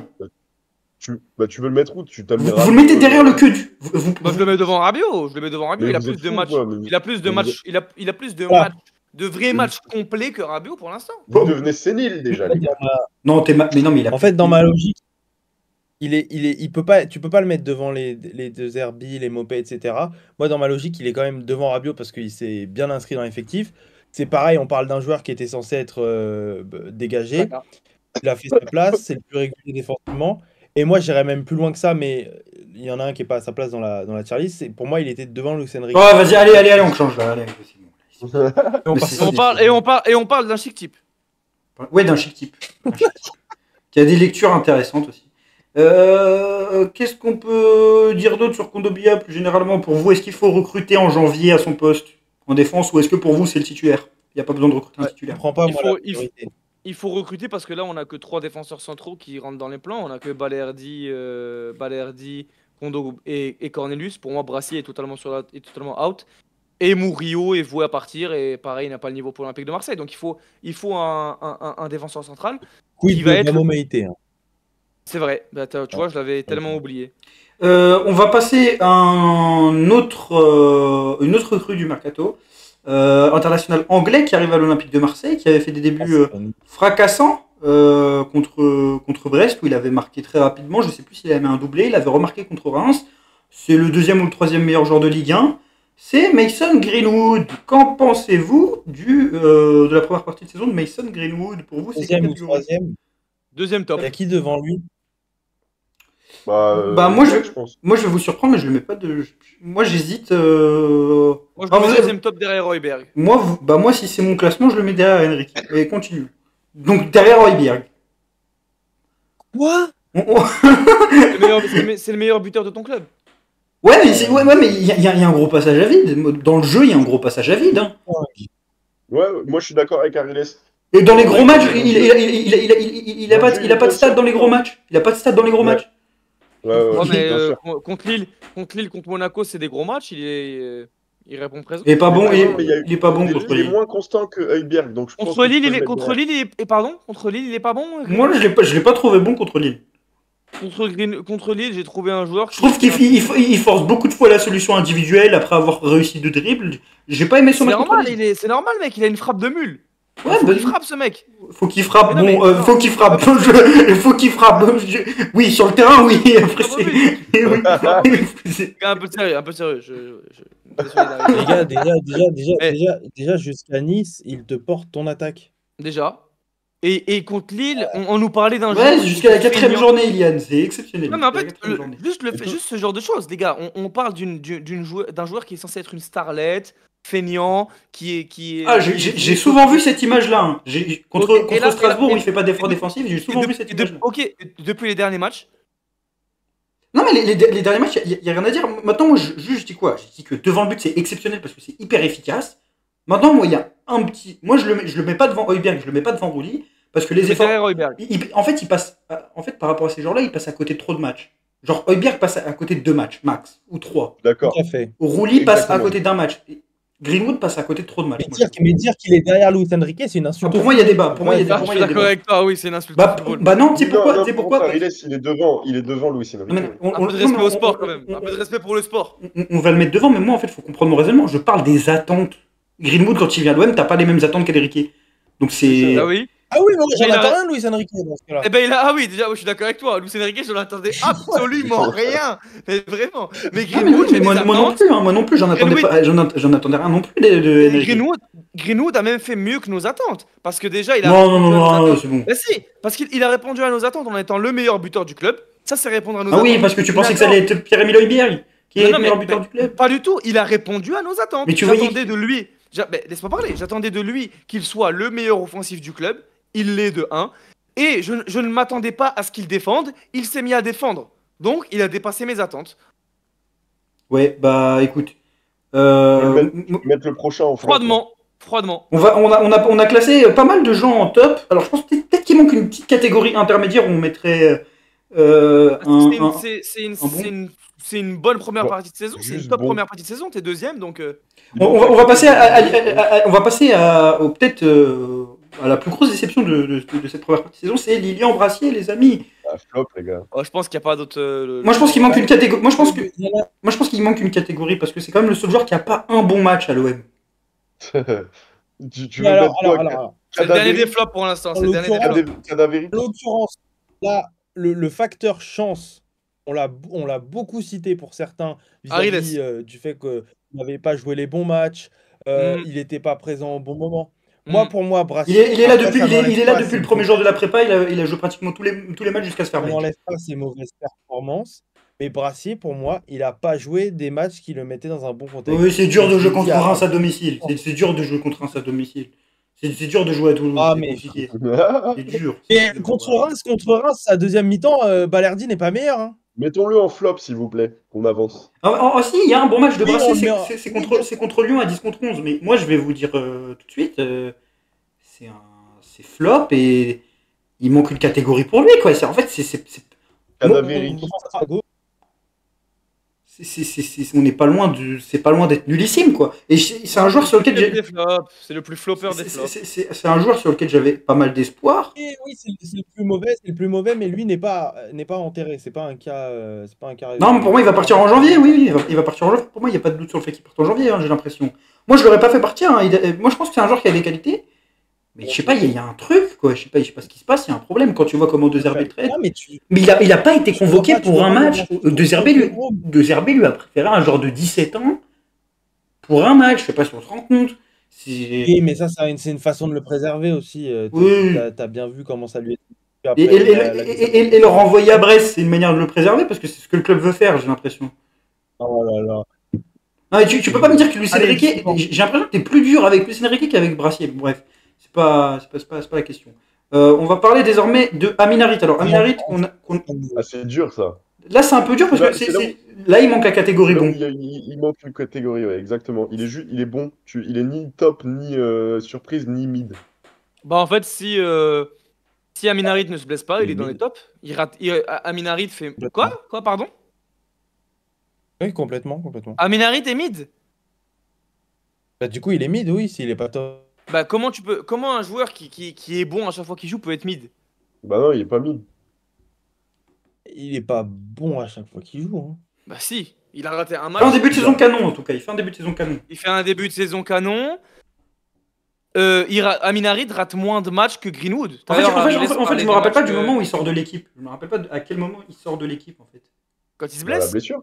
S2: tu veux le mettre où? Tu t'aimes
S3: Vous
S2: bien
S3: le mettez derrière le queue du.
S1: Moi, je le mets devant Rabiot. Je le mets devant Rabiot.
S2: Mais
S1: Il a
S2: vous
S1: plus
S2: êtes
S1: de
S2: fous,
S1: matchs.
S2: quoi, mais
S1: Il a plus de
S2: vous
S1: matchs. Il a plus de
S4: Ah.
S1: matchs, de vrais matchs complets que Rabiot pour l'instant.
S2: Vous devenez sénile déjà, les gars.
S3: Non, mais non, mais il a.
S4: En fait, dans ma logique, tu peux pas le mettre devant les deux Zerbi, les Mopé, etc. Moi, dans ma logique, il est quand même devant Rabiot parce qu'il s'est bien inscrit dans l'effectif. C'est pareil, on parle d'un joueur qui était censé être dégagé.
S1: D'accord.
S4: Il a fait sa place, c'est le plus régulier défensivement. Et moi, j'irais même plus loin que ça, mais il y en a un qui n'est pas à sa place dans la tier list. Pour moi, il était devant Luis Enrique.
S3: Oh, vas-y, allez, on change là. Allez, c'est bon.
S4: Et on
S3: Mais
S4: passe-
S3: c'est-
S1: On parle d'un chic type.
S3: Ouais, d'un chic type. Qui a des lectures intéressantes aussi. Qu'est-ce qu'on peut dire d'autre sur Kondogbia plus généralement pour vous? Est-ce qu'il faut recruter en janvier à son poste en défense ou est-ce que pour vous c'est le titulaire? Il n'y a pas besoin de recruter un
S4: Je
S3: titulaire.
S4: comprends pas,
S1: Il
S4: moi,
S1: faut-
S4: la priorité.
S1: Il faut recruter parce que là, on a que 3 défenseurs centraux qui rentrent dans les plans. On a que Balerdi, Kondo et Cornelius. Pour moi, Brassier est totalement out. Et Murillo est voué à partir. Et pareil, il n'a pas le niveau pour l'Olympique de Marseille. Donc il faut un défenseur central.
S4: Quid
S1: qui va
S4: de
S1: être-
S4: Gamo Meïté, hein.
S1: C'est vrai. Bah, tu vois, je l'avais tellement oublié.
S3: On va passer à une autre recrue du Mercato. International anglais qui arrive à l'Olympique de Marseille, qui avait fait des débuts fracassants contre Brest, où il avait marqué très rapidement. Je ne sais plus s'il avait mis un doublé. Il avait remarqué contre Reims. C'est le 2e ou le 3e meilleur joueur de Ligue 1. C'est Mason Greenwood. Qu'en pensez-vous de la première partie de saison de Mason Greenwood? Pour vous, c'est quelle
S4: Deuxième ou
S3: catégorie?
S4: troisième?
S1: Deuxième top.
S4: Il y a qui devant lui?
S3: Bah, moi,
S2: je pense.
S3: Moi, je vais vous surprendre, mais je le mets pas de. Moi, j'hésite.
S1: Moi, je le mets deuxième top derrière Højbjerg.
S3: Moi, si c'est mon classement, je le mets derrière Henrik. Et continue. Donc, derrière Højbjerg.
S4: Quoi?
S1: C'est le meilleur buteur de ton club.
S3: Ouais, mais il y a un gros passage à vide. Dans le jeu, il y a un gros passage à vide. Hein.
S2: Ouais, moi je suis d'accord avec Ariles.
S3: Et dans les gros matchs, il a pas de stats dans les gros matchs. Il a pas de stats dans les gros matchs.
S2: Ouais,
S1: mais
S2: bien sûr.
S1: contre Lille, contre Monaco, c'est des gros matchs. Il répond présent.
S3: Il est pas bon.
S2: Mais
S3: Il est pas bon contre
S2: Il est
S3: Lille.
S2: moins constant que Højbjerg, donc je pense
S1: Contre
S2: que
S1: Lille,
S2: tu peux le mettre
S1: contre
S2: derrière.
S1: Lille, contre Lille, il est pas bon.
S3: Moi, je l'ai pas trouvé bon contre Lille.
S1: Contre Lille, j'ai trouvé un joueur.
S3: Je trouve qu'il force beaucoup de fois la solution individuelle après avoir réussi deux dribbles. J'ai pas aimé son match contre Lille.
S1: C'est normal, mec. Il a une frappe de mule.
S3: Ouais,
S1: il frappe ce mec.
S3: Faut qu'il frappe.
S1: Mais non,
S3: Faut qu'il frappe. Faut qu'il frappe. Oui, sur le terrain, oui. Après, c'est.
S1: Un peu sérieux.
S4: Les gars, déjà jusqu'à Nice, il te porte ton attaque.
S1: Déjà. Et contre Lille, on nous parlait d'un
S3: Ouais,
S1: joueur.
S3: jusqu'à la 4ème journée, Ilian. C'est exceptionnel.
S1: Non, mais en fait, juste ce genre de choses, les gars. On parle d'un joueur qui est censé être une starlette, feignant, qui est.
S3: Ah, j'ai souvent vu cette image-là. Hein. Contre Strasbourg, où il fait pas d'efforts défensifs, j'ai souvent vu cette image-là.
S1: Ok, depuis les derniers matchs.
S3: Non, mais les derniers matchs, il n'y a rien à dire. Maintenant, moi, je dis quoi? Je dis que devant le but, c'est exceptionnel parce que c'est hyper efficace. Maintenant, moi, il y a un petit. Moi, je le mets pas devant Højbjerg, je le mets pas devant Rouli. Parce que les efforts. En fait, il passe. En fait, par rapport à ces joueurs-là, il passe à côté de trop de matchs. Genre, Højbjerg passe à côté de 2 matchs, max. Ou 3.
S2: D'accord.
S4: Tout à fait.
S3: Rouli passe à côté d'un match. Greenwood passe à côté de trop de matchs.
S4: Mais dire qu'il est derrière Luis Enrique, c'est une insulte.
S3: Pour moi, il y a débat.
S1: Je suis d'accord avec toi, oui, c'est une insulte.
S3: Bah non, tu sais pourquoi
S2: Ariles, il est devant Luis Enrique.
S1: Un peu de respect au sport, quand même. Un peu de respect pour le sport.
S3: On va le mettre devant, mais moi, en fait, il faut comprendre mon raisonnement. Je parle des attentes. Greenwood, quand il vient à l'OM, t'as pas les mêmes attentes qu'Enrique. Donc c'est.
S1: Ah oui.
S4: Ah oui, mais j'en attends rien de Luis Enrique dans ce cas-là.
S1: Eh ben ah oui, déjà, je suis d'accord avec toi. Luis Enrique, je n'attendais absolument rien. Mais vraiment. Mais Greenwood,
S3: moi non plus, moi non plus, j'en attendais rien non plus de Enrique.
S1: Greenwood a même fait mieux que nos attentes. Parce que déjà, il a.
S3: Non, c'est bon.
S1: Mais si, parce qu'il a répondu à nos attentes en étant le meilleur buteur du club. Ça, c'est répondre à nos attentes.
S3: Ah oui, parce que tu pensais que ça allait être Pierre-Emile Højbjerg, qui est le meilleur buteur du club.
S1: Pas du tout, il a répondu à nos attentes.
S3: Mais tu
S1: j'attendais de lui. Laisse-moi parler, j'attendais de lui qu'il soit le meilleur offensif du club. Il l'est de 1. Et je ne m'attendais pas à ce qu'il défende. Il s'est mis à défendre. Donc, il a dépassé mes attentes.
S3: Ouais, bah écoute.
S2: Mettre le prochain en
S1: Froidement.
S3: On a classé pas mal de gens en top. Alors, je pense peut-être qu'il manque une petite catégorie intermédiaire où on mettrait.
S1: C'est une bonne première partie de saison. C'est une top première partie de saison. T'es deuxième, donc.
S3: On va passer peut-être à la plus grosse déception de cette première partie de saison, c'est Lilian Brassier, les amis.
S2: Ah, flop, les gars.
S1: Oh, je pense qu'il n'y a pas d'autre.
S3: Moi, je pense qu'il manque une catégorie. Moi, je pense qu'il manque une catégorie parce que c'est quand même le seul joueur qui n'a pas un bon match à l'OM.
S2: Tu veux mettre quoi?
S1: C'est le dernier des flops pour l'instant.
S4: En l'occurrence, là, le facteur chance, on l'a beaucoup cité pour certains vis-à-vis du fait qu'il n'avait pas joué les bons matchs, il n'était pas présent au bon moment. Pour moi, Brassier.
S3: Il est là depuis le premier jour de la prépa, il a joué pratiquement tous les matchs jusqu'à se faire.
S4: On n'enlève pas ses mauvaises performances. Mais Brassier, pour moi, il n'a pas joué des matchs qui le mettaient dans un bon contexte.
S3: Oui, c'est dur de jouer contre Reims à domicile. C'est dur de jouer contre Reims à domicile. C'est dur de jouer à Toulouse.
S4: Ah, mais
S3: c'est dur.
S4: Et contre Reims, sa deuxième mi-temps, Balerdi n'est pas meilleur. Hein.
S2: Mettons-le en flop, s'il vous plaît, qu'on avance.
S3: Si, il y a un bon match de Brassier, c'est contre Lyon à 10 contre 11. Mais moi, je vais vous dire tout de suite, c'est flop et il manque une catégorie pour lui. Quoi. En fait, c'est
S2: Cadavérique.
S3: On n'est pas loin c'est pas loin d'être nullissime, quoi. Et c'est un joueur sur lequel
S1: c'est le plus flopper des flops.
S3: C'est un joueur sur lequel j'avais pas mal d'espoir.
S4: Et oui, c'est le plus mauvais, mais lui n'est pas enterré. C'est pas un cas.
S3: Non, mais pour moi, il va partir en janvier. Oui, il va partir en janvier. Pour moi, il n'y a pas de doute sur le fait qu'il parte en janvier. J'ai l'impression. Moi, je l'aurais pas fait partir. Moi, je pense que c'est un joueur qui a des qualités. Mais je sais pas, il y a un truc, quoi. Je sais pas ce qui se passe. Il y a un problème quand tu vois comment De Zerbe traite. Mais il a pas été convoqué pour un match. De Zerbe lui a préféré un genre de 17 ans pour un match. Je sais pas si on se rend compte.
S4: Oui, mais ça, c'est une façon de le préserver aussi.
S3: Oui.
S4: T'as bien vu comment ça lui est. Puis
S3: Et,
S4: après,
S3: et-
S4: la
S3: et le renvoyer à Brest, c'est une manière de le préserver parce que c'est ce que le club veut faire, j'ai l'impression.
S4: Oh là là.
S3: Non, et tu peux pas me dire que Luis
S4: Allez,
S3: Enrique,
S4: justement.
S3: j'ai l'impression que t'es plus dur avec Luis Enrique qu'avec Brassier. Bref, c'est pas la question. On va parler désormais de Amin Harit. Alors, Amin Harit,
S2: Ah, c'est dur ça.
S3: là c'est un peu dur parce que
S2: C'est là où-
S3: là il manque la catégorie
S2: Là où
S3: bon.
S2: il manque une catégorie, ouais, exactement. Il est bon. Il est ni top, ni surprise, ni mid.
S1: Bah en fait, si Amin Harit ne se blesse pas, il est dans les
S2: Mid.
S1: tops. Amin Harit fait
S4: Complètement.
S1: quoi, pardon?
S4: Oui, complètement, complètement.
S1: Amin Harit est mid?
S4: Bah, du coup, il est mid, oui, s'il est pas top.
S1: Bah comment un joueur qui est bon à chaque fois qu'il joue peut être mid?
S2: Bah non, il est pas mid.
S4: Il est pas bon à chaque fois qu'il joue. Hein.
S1: Bah si, il a raté un
S3: Il fait un
S1: match.
S3: début de saison canon en tout cas. Il fait un début de saison canon.
S1: Il fait un début de saison canon. Amin Harit rate moins de matchs que Greenwood.
S3: En fait,
S1: D'ailleurs,
S3: je
S1: parler
S3: me
S1: des
S3: rappelle pas
S1: matchs
S3: du
S1: que-
S3: moment où il sort de l'équipe. Je me rappelle pas à quel moment il sort de l'équipe en fait.
S1: Quand il se
S2: Bah, la
S1: blesse.
S2: blessure.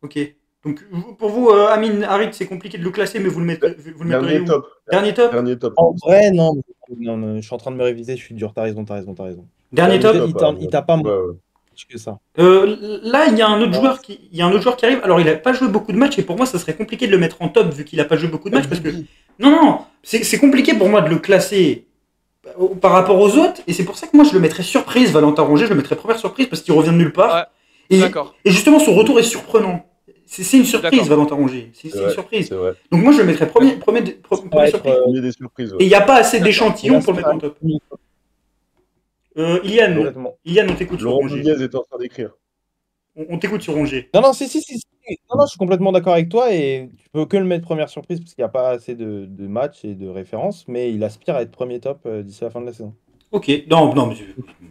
S3: Ok. Donc pour vous, Amin Harit, c'est compliqué de le classer, mais vous le metteriez
S2: Dernier
S3: où?
S2: top.
S3: Dernier top.
S2: Dernier top.
S4: En vrai, non. Non, non, je suis en train de me réviser, je suis dur. T'as raison.
S3: Dernier top.
S4: Il t'a pas moins
S2: Ouais, ouais.
S4: que ça.
S3: Là, il y a un autre joueur il y a un autre joueur qui arrive. Alors, il a pas joué beaucoup de matchs et pour moi, ça serait compliqué de le mettre en top vu qu'il a pas joué beaucoup de matchs parce que non, c'est compliqué pour moi de le classer par rapport aux autres et c'est pour ça que moi je le mettrais surprise. Valentin Rongier, je le mettrais première surprise parce qu'il revient de nulle part.
S1: Ouais,
S3: Et,
S1: d'accord.
S3: et justement, son retour est surprenant. C'est une surprise,
S1: D'accord.
S3: Valentin Rongier. C'est une
S2: vrai,
S3: surprise.
S2: C'est vrai.
S3: Donc moi, je le mettrais première
S4: va être,
S3: surprise.
S2: Il y a des surprises.
S3: Et
S2: Ouais.
S3: il n'y a pas assez
S1: D'accord.
S3: d'échantillons pour le mettre en top. Ilian,
S4: Complètement.
S3: Ilian, on t'écoute sur
S2: Laurent
S3: Rongier.
S2: Nunez est en train d'écrire.
S3: On t'écoute sur Rongier.
S4: Non, non, si. Non, non, je suis complètement d'accord avec toi et tu peux que le mettre première surprise parce qu'il n'y a pas assez de matchs et de références, mais il aspire à être premier top d'ici la fin de la saison.
S3: Ok, non, mais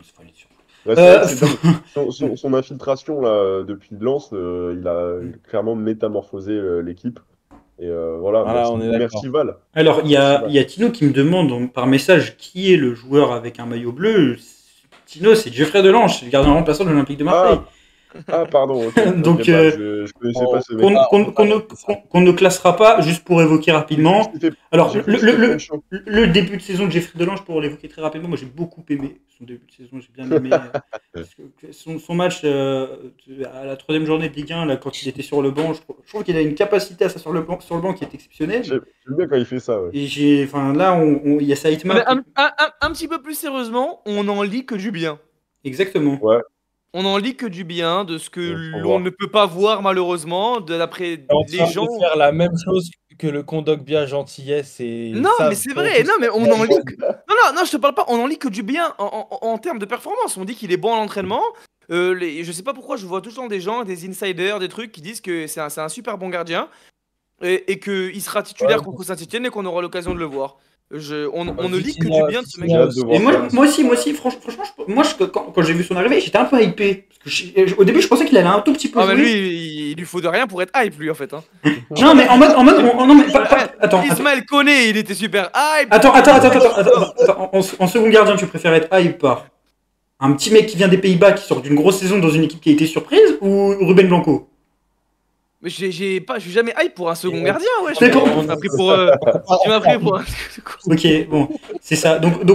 S3: c'est pas les surprises.
S2: Là, c'est vrai que c'est dingue. Son infiltration là, depuis Lens, il a clairement métamorphosé l'équipe. Et voilà,
S4: Voilà, on est d'accord.
S2: merci Val.
S3: Alors, il y a Tino qui me demande donc, par message qui est le joueur avec un maillot bleu. Tino, c'est Geoffrey Delange, le gardien remplaçant de l'Olympique de Marseille.
S2: Ah, pardon. ok.
S3: Donc,
S2: Ok, bah, je connaissais pas ce mec.
S3: qu'on ne classera pas, juste pour évoquer rapidement. Alors,
S2: J'ai cru que c'était Poncho.
S3: le début de saison de Geoffrey Delange, pour l'évoquer très rapidement, moi j'ai beaucoup aimé son début de saison, j'ai bien aimé parce que son match à la 3e journée de Ligue 1, là, quand il était sur le banc, je trouve qu'il a une capacité à ça sur le banc qui est exceptionnelle.
S2: J'aime bien quand il fait ça. Ouais.
S3: Et là, il y a sa
S1: Mais
S3: hitmap.
S1: un petit peu plus sérieusement, on en lit que du bien.
S3: Exactement.
S2: Ouais.
S1: On en lit que du bien de ce que
S2: Faut
S1: l'on
S2: voir.
S1: ne peut pas voir malheureusement d'après
S4: On
S1: les gens.
S4: faire la même chose que le Kondogbia gentillesse et
S1: Non,
S4: ça,
S1: mais c'est
S4: pour
S1: vrai.
S4: tous-
S1: Non, mais on en lit que... Non, je te parle pas. On en lit que du bien en termes de performance. On dit qu'il est bon à l'entraînement. Je sais pas pourquoi je vois tout le temps des gens, des insiders, des trucs qui disent que c'est un super bon gardien et qu'il sera titulaire contre Saint-Etienne et qu'on aura l'occasion de le voir. On ne lit que du bien de ce mec.
S2: J'ai hâte de
S3: Et
S2: voir ça.
S3: moi aussi, franchement, quand j'ai vu son arrivée, j'étais un peu hypé. Parce que au début, je pensais qu'il allait un tout petit peu
S1: Ah, mais
S3: jouer.
S1: lui, il lui faut de rien pour être hype, lui, en fait. Hein.
S3: Non, mais non, mais attends.
S1: Ismaël Koné, il était super hype.
S3: Attends. En second gardien, tu préfères être hype par un petit mec qui vient des Pays-Bas, qui sort d'une grosse saison dans une équipe qui a été surprise, ou Ruben Blanco?
S1: Mais je suis jamais hype pour un second gardien, ouais.
S3: Mais pour-
S1: Tu m'as pris pour. Tu m'as pris pour.
S3: Ok, bon, c'est ça. Donc,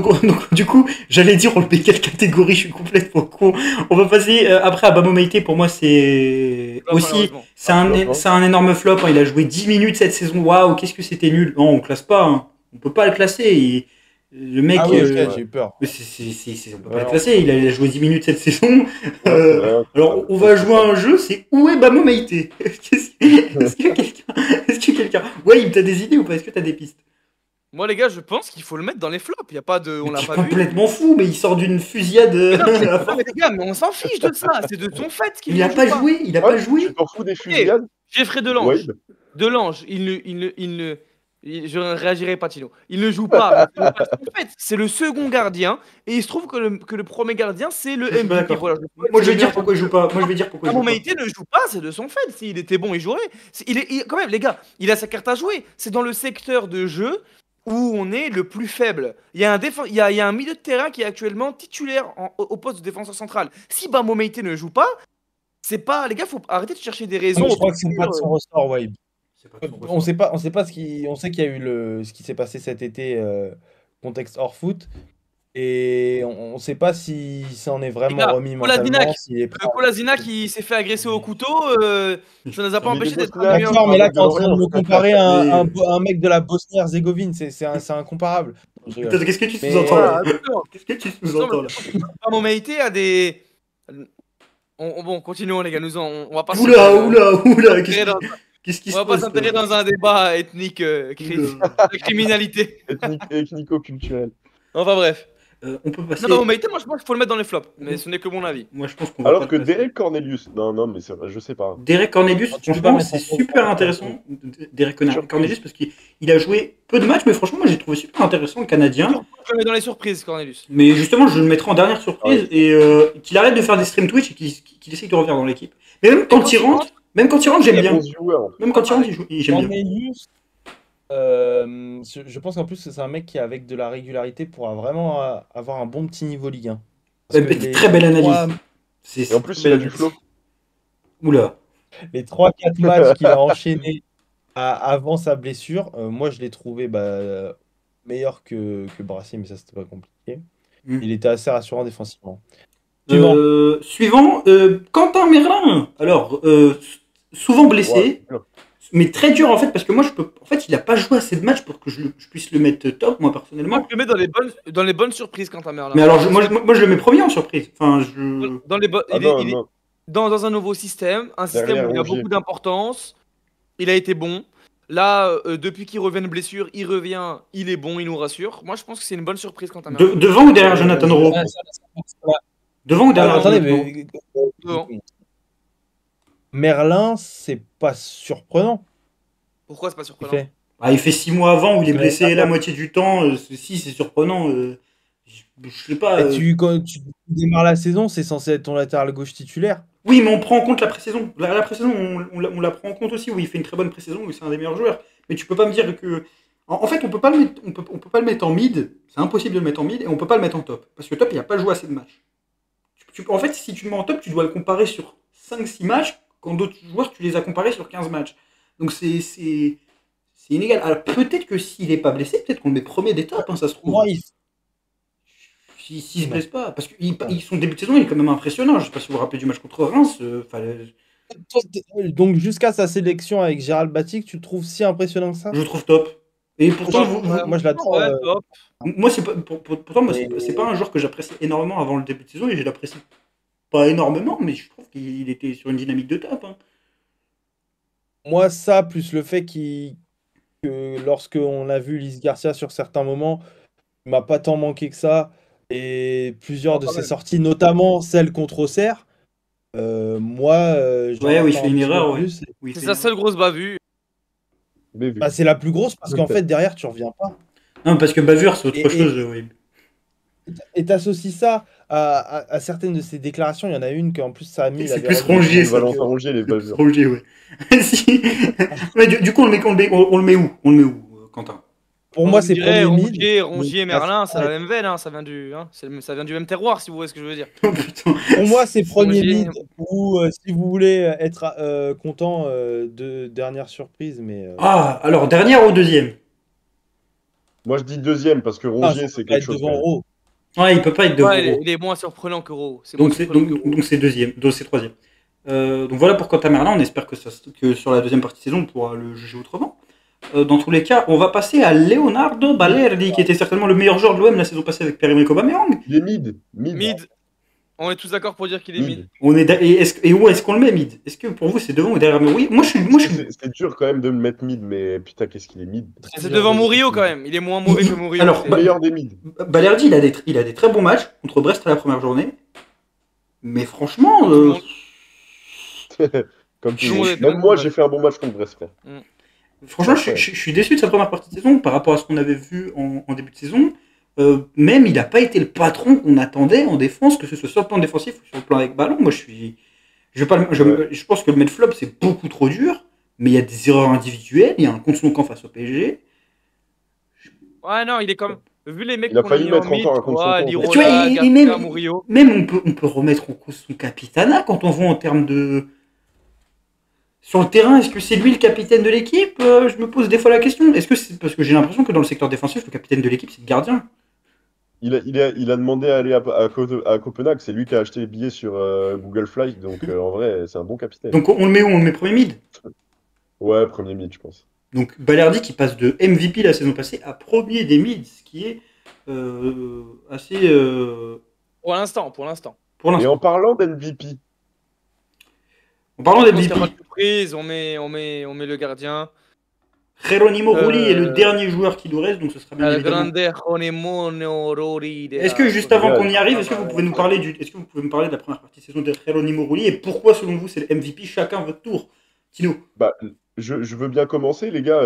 S3: du coup, j'allais dire, on le met quelle catégorie? Je suis complètement con. On va passer après à Bamo Meïté. Pour moi, c'est aussi.
S1: Malheureusement.
S3: C'est un énorme flop. Hein. Il a joué 10 minutes cette saison. Waouh, qu'est-ce que c'était nul. Non, on classe pas. Hein. On peut pas le classer. Le mec.
S4: Ah oui, ok, j'ai eu peur.
S3: Mais on peut pas le classer. Il a joué 10 minutes cette saison.
S2: Ouais.
S3: Alors, on va jouer à un jeu. C'est où est Bamo Meïté? Est-ce que quelqu'un. Ouais, t'as des idées ou pas? Est-ce que t'as des pistes?
S1: Moi, les gars, je pense qu'il faut le mettre dans les flops. Il y a pas de. On
S3: Mais
S1: l'a
S3: tu es
S1: pas vu.
S3: complètement fou, mais il sort d'une fusillade.
S1: Non, mais les gars, mais on s'en fiche de ça. C'est de son fait qu'il
S3: Il a
S1: ne
S3: pas
S1: joue
S3: joué, il a pas joué.
S2: Tu t'en fous des fusillades?
S1: Geoffrey Delange.
S2: Ouais.
S1: Delange, je ne réagirai pas, Tino. Il ne joue pas. Mais c'est pas son fait. C'est le second gardien. Et il se trouve que le premier gardien, c'est le
S3: Je suis pas
S1: MVP.
S3: d'accord.
S1: Voilà,
S3: Moi, je vais dire pourquoi il joue pas. Moi, je vais dire pourquoi il joue pas.
S1: Meïté ne joue pas, c'est de son fait. S'il était bon, il jouerait. Quand même, les gars, il a sa carte à jouer. C'est dans le secteur de jeu où on est le plus faible. Il y a un milieu de terrain qui est actuellement titulaire au poste de défenseur central. Si Bamo Meïté ne joue pas, c'est pas. Les gars, faut arrêter de chercher des raisons.
S4: Je crois que c'est pas de son ressort, Wabe.
S3: C'est pas ton
S4: On
S3: ressort.
S4: sait pas ce qui s'est passé cet été, contexte hors foot. Et on ne sait pas si ça en est
S1: Les
S4: vraiment
S1: gars,
S4: remis
S1: Kolasinac,
S4: mentalement, s'il est prêt.
S1: Kolasinac, il s'est fait agresser au couteau, ça nous a pas
S2: Mais
S1: empêché d'être un
S2: Kolasinac,
S1: des meilleurs
S4: D'accord, mais
S1: joueurs.
S4: là, tu es en train de me comparer à
S3: Mais-
S4: un mec de la Bosnie-Herzégovine. C'est incomparable. Je rigole.
S3: Attends, qu'est-ce que tu
S4: Mais-
S3: sous-entends
S1: Voilà,
S3: là
S1: absolument.
S3: Qu'est-ce que tu sous-entends là
S1: Mon Méité a des. Bon, continuons les gars, on va pas
S3: Oula,
S1: se-
S3: oula, oula,
S1: s'enterrer dans-
S3: qu'est-ce qui
S1: on
S3: se
S1: va pas
S3: passe
S1: s'enterrer
S3: là
S1: dans un débat ethnique,
S3: Oula.
S1: la criminalité.
S2: ethnico-culturel.
S1: Enfin bref.
S3: On peut passer.
S1: Non, mon Méité, moi je pense qu'il faut le mettre dans les flops, mais ce n'est que mon avis.
S3: Moi, je pense qu'on va
S2: Alors
S3: pas
S2: que
S3: le placer.
S2: Derek Cornelius. Non, mais c'est vrai, je sais pas.
S3: Derek Cornelius,
S4: Tu peux pas
S3: franchement,
S4: mettre
S3: c'est
S4: en
S3: super
S4: fond.
S3: intéressant. Derek
S2: Surprise.
S3: Cornelius, parce qu'il a joué peu de matchs, mais franchement, moi, j'ai trouvé super intéressant le Canadien.
S1: Je le mets dans les surprises, Cornelius.
S3: Mais justement, je le mettrai en dernière surprise et qu'il arrête de faire des streams Twitch et qu'il essaye de revenir dans l'équipe. Mais même quand il rentre, j'aime
S2: Il y a
S3: bien.
S2: 11 viewers.
S3: Même quand il rentre, j'aime bien.
S4: Cornelius, je pense qu'en plus, c'est un mec qui, avec de la régularité, pourra vraiment avoir un bon petit niveau Ligue 1. Parce que
S3: Très belle analyse.
S2: Et en plus, il a du flow.
S3: Oula.
S4: Les 3-4 matchs qu'il a enchaînés avant sa blessure, moi je l'ai trouvé meilleur que Brassier, mais ça c'était pas compliqué. Il était assez rassurant défensivement.
S3: Suivant, Quentin Merlin. Alors, souvent blessé,
S2: Ouais.
S3: mais très dur en fait, parce que moi, en fait, il a pas joué assez de matchs pour que je puisse le mettre top, moi personnellement.
S1: Je le mets dans les bonnes surprises, Quentin Merlin.
S3: Mais alors, moi, je le mets premier en surprise. Enfin, je.
S1: Dans les
S2: Ah
S1: il
S2: non,
S1: est
S2: non.
S1: dans un nouveau système, un système
S2: Derrière
S1: où il a
S2: Rongier.
S1: beaucoup d'importance. Il a été bon. Là, depuis qu'il revient de blessure, il revient, il est bon, il nous rassure. Moi, je pense que c'est une bonne surprise, Quentin Merlin.
S3: Devant ou derrière Jonathan Rowe Devant ou derrière
S4: Attendez,
S3: Jonathan Rowe
S4: mais
S1: Devant.
S4: Merlin, c'est pas surprenant.
S1: Pourquoi c'est pas
S4: Il
S1: surprenant?
S4: fait.
S3: Ah, il fait 6 mois avant où il est
S4: Mais
S3: blessé
S4: attends.
S3: la moitié du temps. Si, c'est surprenant. Je sais pas.
S4: Quand tu démarres la saison, c'est censé être ton latéral gauche titulaire.
S3: Oui, mais on prend en compte la pré-saison. La pré-saison, on la prend en compte aussi, où il fait une très bonne pré-saison, où c'est un des meilleurs joueurs. Mais tu peux pas me dire que. En fait, on peut pas le mettre en mid. C'est impossible de le mettre en mid et on peut pas le mettre en top. Parce que top, il a pas joué assez de matchs. En fait, si tu le mets en top, tu dois le comparer sur 5-6 matchs, quand d'autres joueurs, tu les as comparés sur 15 matchs. Donc c'est inégal. Alors peut-être que s'il est pas blessé, peut-être qu'on le met premier des tops, hein, ça se trouve.
S4: Moi,
S3: S'il se blesse pas. Parce que son début de saison, il est quand même impressionnant. Je sais pas si vous vous rappelez du match contre Reims.
S4: Donc jusqu'à sa sélection avec Gérald Batic, tu le trouves si impressionnant que ça?
S3: Je le trouve top. Et pourtant,
S4: Moi je l'adore.
S1: Ouais, top.
S3: moi, c'est pas, pourtant, moi, c'est pas un joueur que j'apprécie énormément avant le début de saison et je l'apprécie pas énormément, mais je trouve qu'il était sur une dynamique de top. Hein.
S4: Moi, ça, plus le fait que lorsqu'on a vu Luis Garcia sur certains moments, il m'a pas tant manqué que ça. Et plusieurs de
S1: quand
S4: ses
S1: même.
S4: sorties, notamment celle contre Auxerre, moi, j'en
S3: Ouais, oui, il
S4: attends
S3: fait
S4: un
S3: une
S4: petit peu
S3: erreur. Ouais.
S4: plus.
S3: Oui,
S1: C'est sa seule grosse bavure.
S2: Mais vu.
S4: Bah, c'est la plus grosse parce qu'en fait, derrière, tu reviens pas.
S3: Non, parce que bavure, c'est autre
S4: Et-
S3: chose. Oui.
S4: Et t'associes ça à certaines de ses déclarations. Il y en a une qu'en plus, ça a mis.
S3: C'est
S4: il avait
S3: plus
S4: relevé
S3: Rongier,
S4: que-
S3: ça.
S2: Valentin Rongier, les bavures.
S3: Rongier, ouais. Si. Mais du coup, on le met où Quentin
S4: Pour moi, c'est premier mid.
S1: Rongier,
S4: Mais
S1: Merlin,
S4: ça-
S1: c'est la même veine, hein, ça vient du même terroir, si vous voyez ce que je veux dire.
S3: Oh putain.
S4: Pour moi, c'est premier
S1: Rongier.
S4: mid. Ou si vous voulez être content de dernière surprise, mais.
S3: Ah, alors, dernière ou deuxième
S2: Moi, je dis deuxième parce que Rongier, c'est quelque chose.
S4: devant
S2: quand même.
S4: Raw.
S3: Ouais, il peut pas être devant.
S1: Ouais, il est moins surprenant que Ro.
S3: Donc c'est deuxième, donc c'est troisième. Donc voilà pour Quentin Merlin, on espère que sur la deuxième partie de saison, on pourra le juger autrement. Dans tous les cas, on va passer à Leonardo Balerdi, qui était certainement le meilleur joueur de l'OM la saison passée avec Pierre-Emerick Aubameyang.
S2: Il est mid.
S1: Mid. On est tous d'accord pour dire qu'il est mid.
S3: Et où est-ce qu'on le met mid? Est-ce que pour vous c'est devant ou derrière Mourinho? Moi je suis.
S2: C'est dur quand même de le mettre mid, mais putain, qu'est-ce qu'il est mid.
S1: C'est devant Murillo quand même. Il est moins mauvais que Murillo.
S3: Alors,
S2: C'est le meilleur des mid.
S3: Balerdi, il a des très bons matchs contre Brest à la première journée. Mais franchement,
S1: Tout le monde.
S2: Comme tout le
S1: Tout le
S2: monde.
S1: monde est
S2: Même
S1: bon,
S2: moi,
S1: ouais.
S2: j'ai fait un bon match contre Brest, frère.
S3: franchement,
S2: Ouais.
S3: je suis déçu de sa première partie de saison par rapport à ce qu'on avait vu en début de saison. Même il n'a pas été le patron qu'on attendait en défense, que ce soit sur le plan défensif ou sur le plan avec ballon. Moi, je pense que le mettre flop, c'est beaucoup trop dur. Mais il y a des erreurs individuelles. Il y a un contre son camp face au PSG.
S1: Ouais, non, il est comme. Vu les mecs
S2: Il a
S1: qu'on
S2: failli
S1: mis
S2: mettre
S1: en mid,
S2: encore un contre son camp.
S3: Tu vois,
S1: Lirola,
S3: et
S1: Garcia,
S3: même-
S1: Murillo.
S3: Même on peut remettre en cause son capitanat quand on voit en termes de. Sur le terrain, est-ce que c'est lui le capitaine de l'équipe? Je me pose des fois la question. Est-ce que c'est parce que j'ai l'impression que dans le secteur défensif, le capitaine de l'équipe, c'est le gardien?
S2: il a demandé à aller à Copenhague. C'est lui qui a acheté les billets sur Google Flight. Donc, en vrai, c'est un bon capitaine.
S3: Donc on le met où? On le met premier mid.
S2: Ouais, premier mid, je pense.
S3: Donc Balerdi qui passe de MVP la saison passée à premier des mids, ce qui est assez
S1: Pour l'instant, pour l'instant.
S3: pour
S2: Et
S3: l'instant.
S2: en parlant d'MVP,
S3: En parlant
S1: Je pense qu'il y
S3: d'MVP,
S1: aura de surprise, on met le gardien.
S3: Geronimo Rulli est le
S1: Euh,
S3: dernier joueur qui nous reste, donc ce sera bien
S1: El
S3: évidemment.
S1: grande Geronimo Rulli de
S3: Est-ce que
S1: la
S3: juste avant
S2: Real.
S3: qu'on y arrive, est-ce que vous pouvez nous parler de la première partie de saison de Geronimo Rulli et pourquoi selon vous c'est le MVP? Chacun votre tour. Tino.
S2: bah, je veux bien commencer, les gars.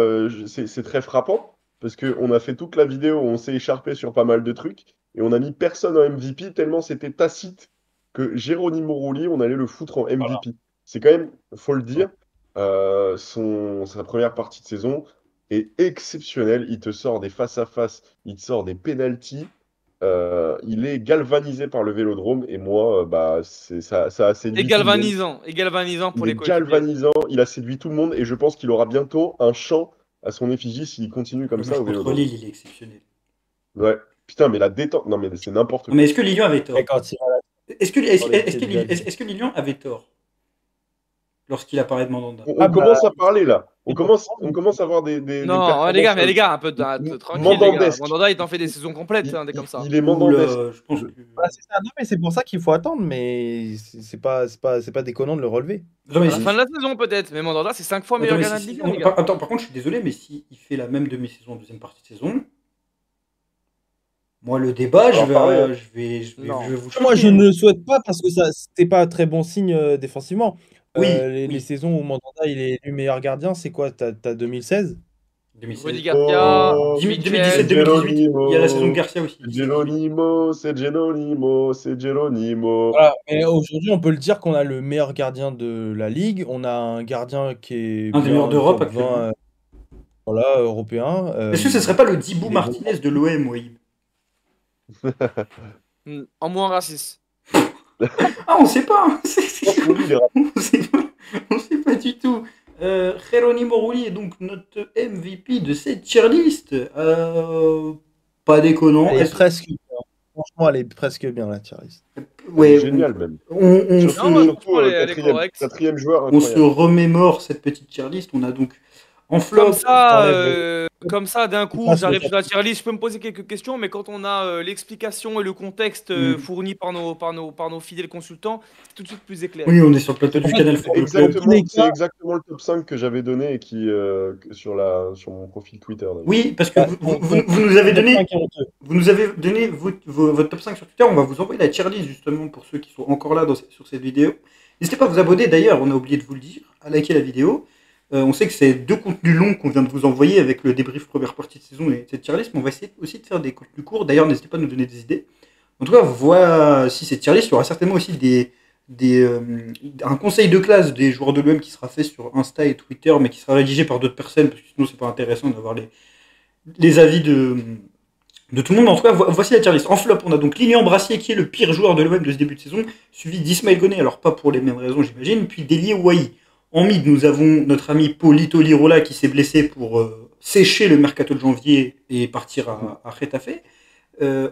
S2: C'est très frappant parce qu'on a fait toute la vidéo, on s'est écharpé sur pas mal de trucs et on a mis personne en MVP tellement c'était tacite que Geronimo Rulli, on allait le foutre en MVP. C'est quand même, faut le dire, sa première partie de saison est exceptionnelle. Il te sort des face-à-face, il te sort des pénaltys. Il est galvanisé par le Vélodrome et moi, ça a séduit tout le monde.
S1: Et galvanisant pour
S2: Il
S1: les
S2: est
S1: coéquipiers.
S2: galvanisant, il a séduit tout le monde et je pense qu'il aura bientôt un chant à son effigie s'il continue comme
S3: Le
S2: ça
S3: match
S2: au
S3: contre
S2: Vélodrome.
S3: Lille, il est exceptionnel.
S2: Ouais. Putain, mais la détente. Non, mais c'est n'importe
S3: Non,
S2: quoi.
S3: mais est-ce que Lilian avait tort?
S4: Et quand il va
S3: Est-ce que,
S4: Sur les pieds de Gabi.
S3: est-ce que Lilian avait tort lorsqu'il apparaît de Mandanda?
S2: On
S4: Ah bah,
S2: commence à parler là. On
S4: il-
S2: commence à avoir des
S1: Non,
S2: performances.
S1: les gars, un peu tranquille, les gars.
S2: Mandandesques.
S1: Mandanda, il t'en fait des saisons complètes, des comme ça.
S2: Il est mandandesque.
S3: Oula, je pense
S2: Je-
S3: que.
S4: Bah, c'est ça. Non, mais c'est pour ça qu'il faut attendre, mais c'est pas déconnant de le relever.
S3: Non, mais
S1: À la fin de la saison, peut-être. Mais Mandanda, c'est 5 fois
S3: attends,
S1: meilleur
S3: mais
S1: gardien de
S3: si-
S1: Ligue
S3: on-
S1: 1, les gars.
S3: attends, par contre, je suis désolé, mais s'il fait la même demi-saison en deuxième partie de saison, moi, le débat,
S2: On va en parler, hein.
S1: Non.
S3: je vais vous
S4: Moi,
S3: choquer,
S4: je
S3: hein.
S4: ne le souhaite pas parce que ça, c'était pas un très bon signe défensivement.
S3: Oui,
S4: Les
S3: oui.
S4: saisons où Mandanda il est élu meilleur gardien, c'est quoi? T'as 2016?
S3: 2016.
S1: Rudy Garcia,
S2: Oh,
S3: 2017,
S1: Michel.
S3: 2018. Il y a la saison de Garcia aussi.
S2: C'est Geronimo, c'est Geronimo, c'est Geronimo.
S4: Voilà. Mais aujourd'hui, on peut le dire qu'on a le meilleur gardien de la ligue. On a un gardien qui est
S3: Un des meilleurs
S4: bien
S3: d'Europe
S4: top
S3: actuellement.
S4: 20, voilà, européen.
S3: Est-ce que ce serait pas le Dibou
S4: il est
S3: Martinez de l'OM, Wahib?
S1: En moins raciste.
S3: Ah, on sait pas.
S2: Franchement, il est
S3: On sait pas. On sait pas du tout. Geronimo Rulli est donc notre MVP de cette tier list. Pas déconnant.
S4: Elle est
S3: Est-ce-
S4: presque bien. Franchement, elle est presque bien, la tier list.
S3: Ouais,
S2: génial même.
S3: on
S2: Surtout,
S3: se,
S1: Non,
S2: surtout,
S1: franchement, elle est correcte.
S2: quatrième joueur
S3: on se
S2: incroyable.
S3: remémore cette petite tier list. On a donc en flop.
S1: Comme ça, d'un coup,
S4: passe
S1: j'arrive
S4: le
S1: sur la tier list, je peux me poser quelques questions, mais quand on a l'explication et le contexte fourni par nos fidèles consultants, c'est tout de suite plus éclairé.
S3: Oui, on est sur le plateau du Canal
S2: C'est
S3: Football Club.
S2: exactement,
S4: les
S2: c'est
S4: cas-
S2: exactement le top 5 que j'avais donné et sur mon profil Twitter. d'ailleurs.
S3: Oui, parce que
S4: Ah,
S3: vous nous avez donné.
S4: Top 5 est honteux.
S3: Vous nous avez donné votre top 5 sur Twitter. On va vous envoyer la tier list justement pour ceux qui sont encore là sur cette vidéo. N'hésitez pas à vous abonner d'ailleurs, on a oublié de vous le dire, à liker la vidéo. On sait que c'est 2 contenus longs qu'on vient de vous envoyer avec le débrief première partie de saison et cette tier list, mais on va essayer aussi de faire des contenus courts. D'ailleurs, n'hésitez pas à nous donner des idées. En tout cas, voici cette tier list. Il y aura certainement aussi un conseil de classe des joueurs de l'OM qui sera fait sur Insta et Twitter, mais qui sera rédigé par d'autres personnes, parce que sinon c'est pas intéressant d'avoir les avis de tout le monde. En tout cas, voici la tier list. En flop, on a donc Lilian Brassier qui est le pire joueur de l'OM de ce début de saison, suivi d'Ismaël Koné, alors pas pour les mêmes raisons j'imagine, puis Deli Ouahi. En mid, nous avons notre ami Paulito Lirola qui s'est blessé pour sécher le mercato de janvier et partir à Getafe.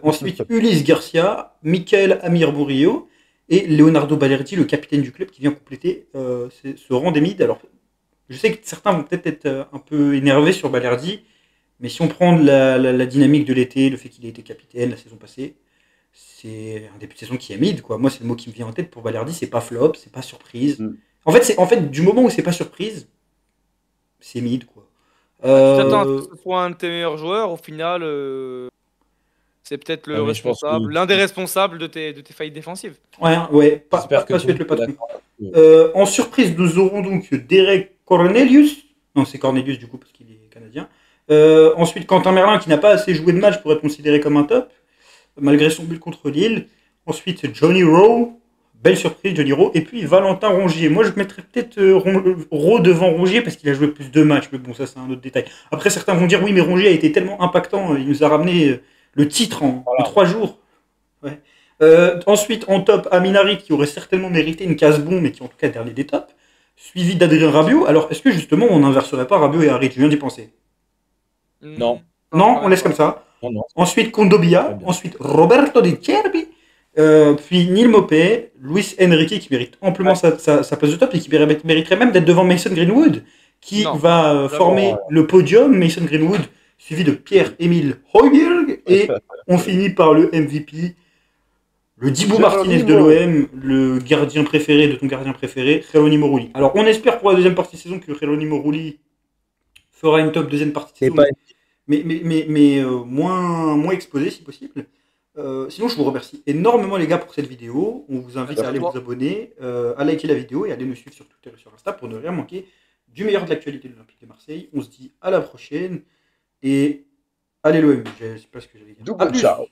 S3: Ensuite, Ulysse Garcia, Michael Amir Bourrillo et Leonardo Balerdi, le capitaine du club, qui vient compléter ce rang des mid. Alors, je sais que certains vont peut-être être un peu énervés sur Balerdi, mais si on prend la dynamique de l'été, le fait qu'il ait été capitaine la saison passée, c'est un début de saison qui est mid, quoi. Moi, c'est le mot qui me vient en tête pour Balerdi, c'est pas flop, c'est pas surprise. En fait, du moment où c'est pas surprise, c'est mid, quoi.
S1: Tu t'attends à ce que ce soit un de tes meilleurs joueurs, au final, c'est peut-être le
S4: mais je pense
S1: responsable,
S4: que-
S1: l'un des responsables de tes faillites défensives.
S3: Ouais, pas
S4: J'espère que
S3: celui avec
S4: tout
S3: le patron.
S4: le monde est
S3: En surprise, nous aurons donc Derek Cornelius. Non, c'est Cornelius du coup, parce qu'il est canadien. Ensuite, Quentin Merlin, qui n'a pas assez joué de match pour être considéré comme un top, malgré son but contre Lille. Ensuite, Johnny Rowe. Belle surprise, Johnny Rowe. Et puis, Valentin Rongier. Moi, je mettrais peut-être Rowe devant Rongier parce qu'il a joué plus de matchs. Mais bon, ça, c'est un autre détail. Après, certains vont dire oui, mais Rongier a été tellement impactant. Il nous a ramené le titre en 3 jours. Ouais. Ensuite, en top, Aminari, qui aurait certainement mérité une case bon, mais qui en tout cas est dernier des tops. Suivi d'Adrien Rabiot. Alors, est-ce que justement, on n'inverserait pas Rabiot et Harit? Je viens d'y penser.
S4: Non.
S3: Non, on laisse comme ça.
S4: Non, non.
S3: Ensuite
S4: Très
S3: Kondobia,
S4: bien.
S3: ensuite Roberto De Zerbi, puis Neil Maupay, Luis Enrique qui mérite amplement sa place de top et qui mériterait même d'être devant Mason Greenwood qui
S1: Non,
S3: va former le podium. Mason Greenwood suivi de Pierre-Emile Højbjerg et on finit par le MVP, le Dibu Martinez de l'OM, le gardien préféré de ton gardien préféré, Geronimo Rulli. Alors on espère pour la deuxième partie de saison que Geronimo Rulli fera une top deuxième partie de
S4: C'est
S3: saison,
S4: pas
S3: mais moins exposé si possible. Sinon, je vous remercie énormément les gars pour cette vidéo. On vous invite à aller vous abonner, à liker la vidéo et à aller nous suivre sur Twitter et sur Insta pour ne rien manquer du meilleur de l'actualité de l'Olympique de Marseille. On se dit à la prochaine et allez l'OM. Je sais pas ce que j'allais dire.
S2: Double ciao.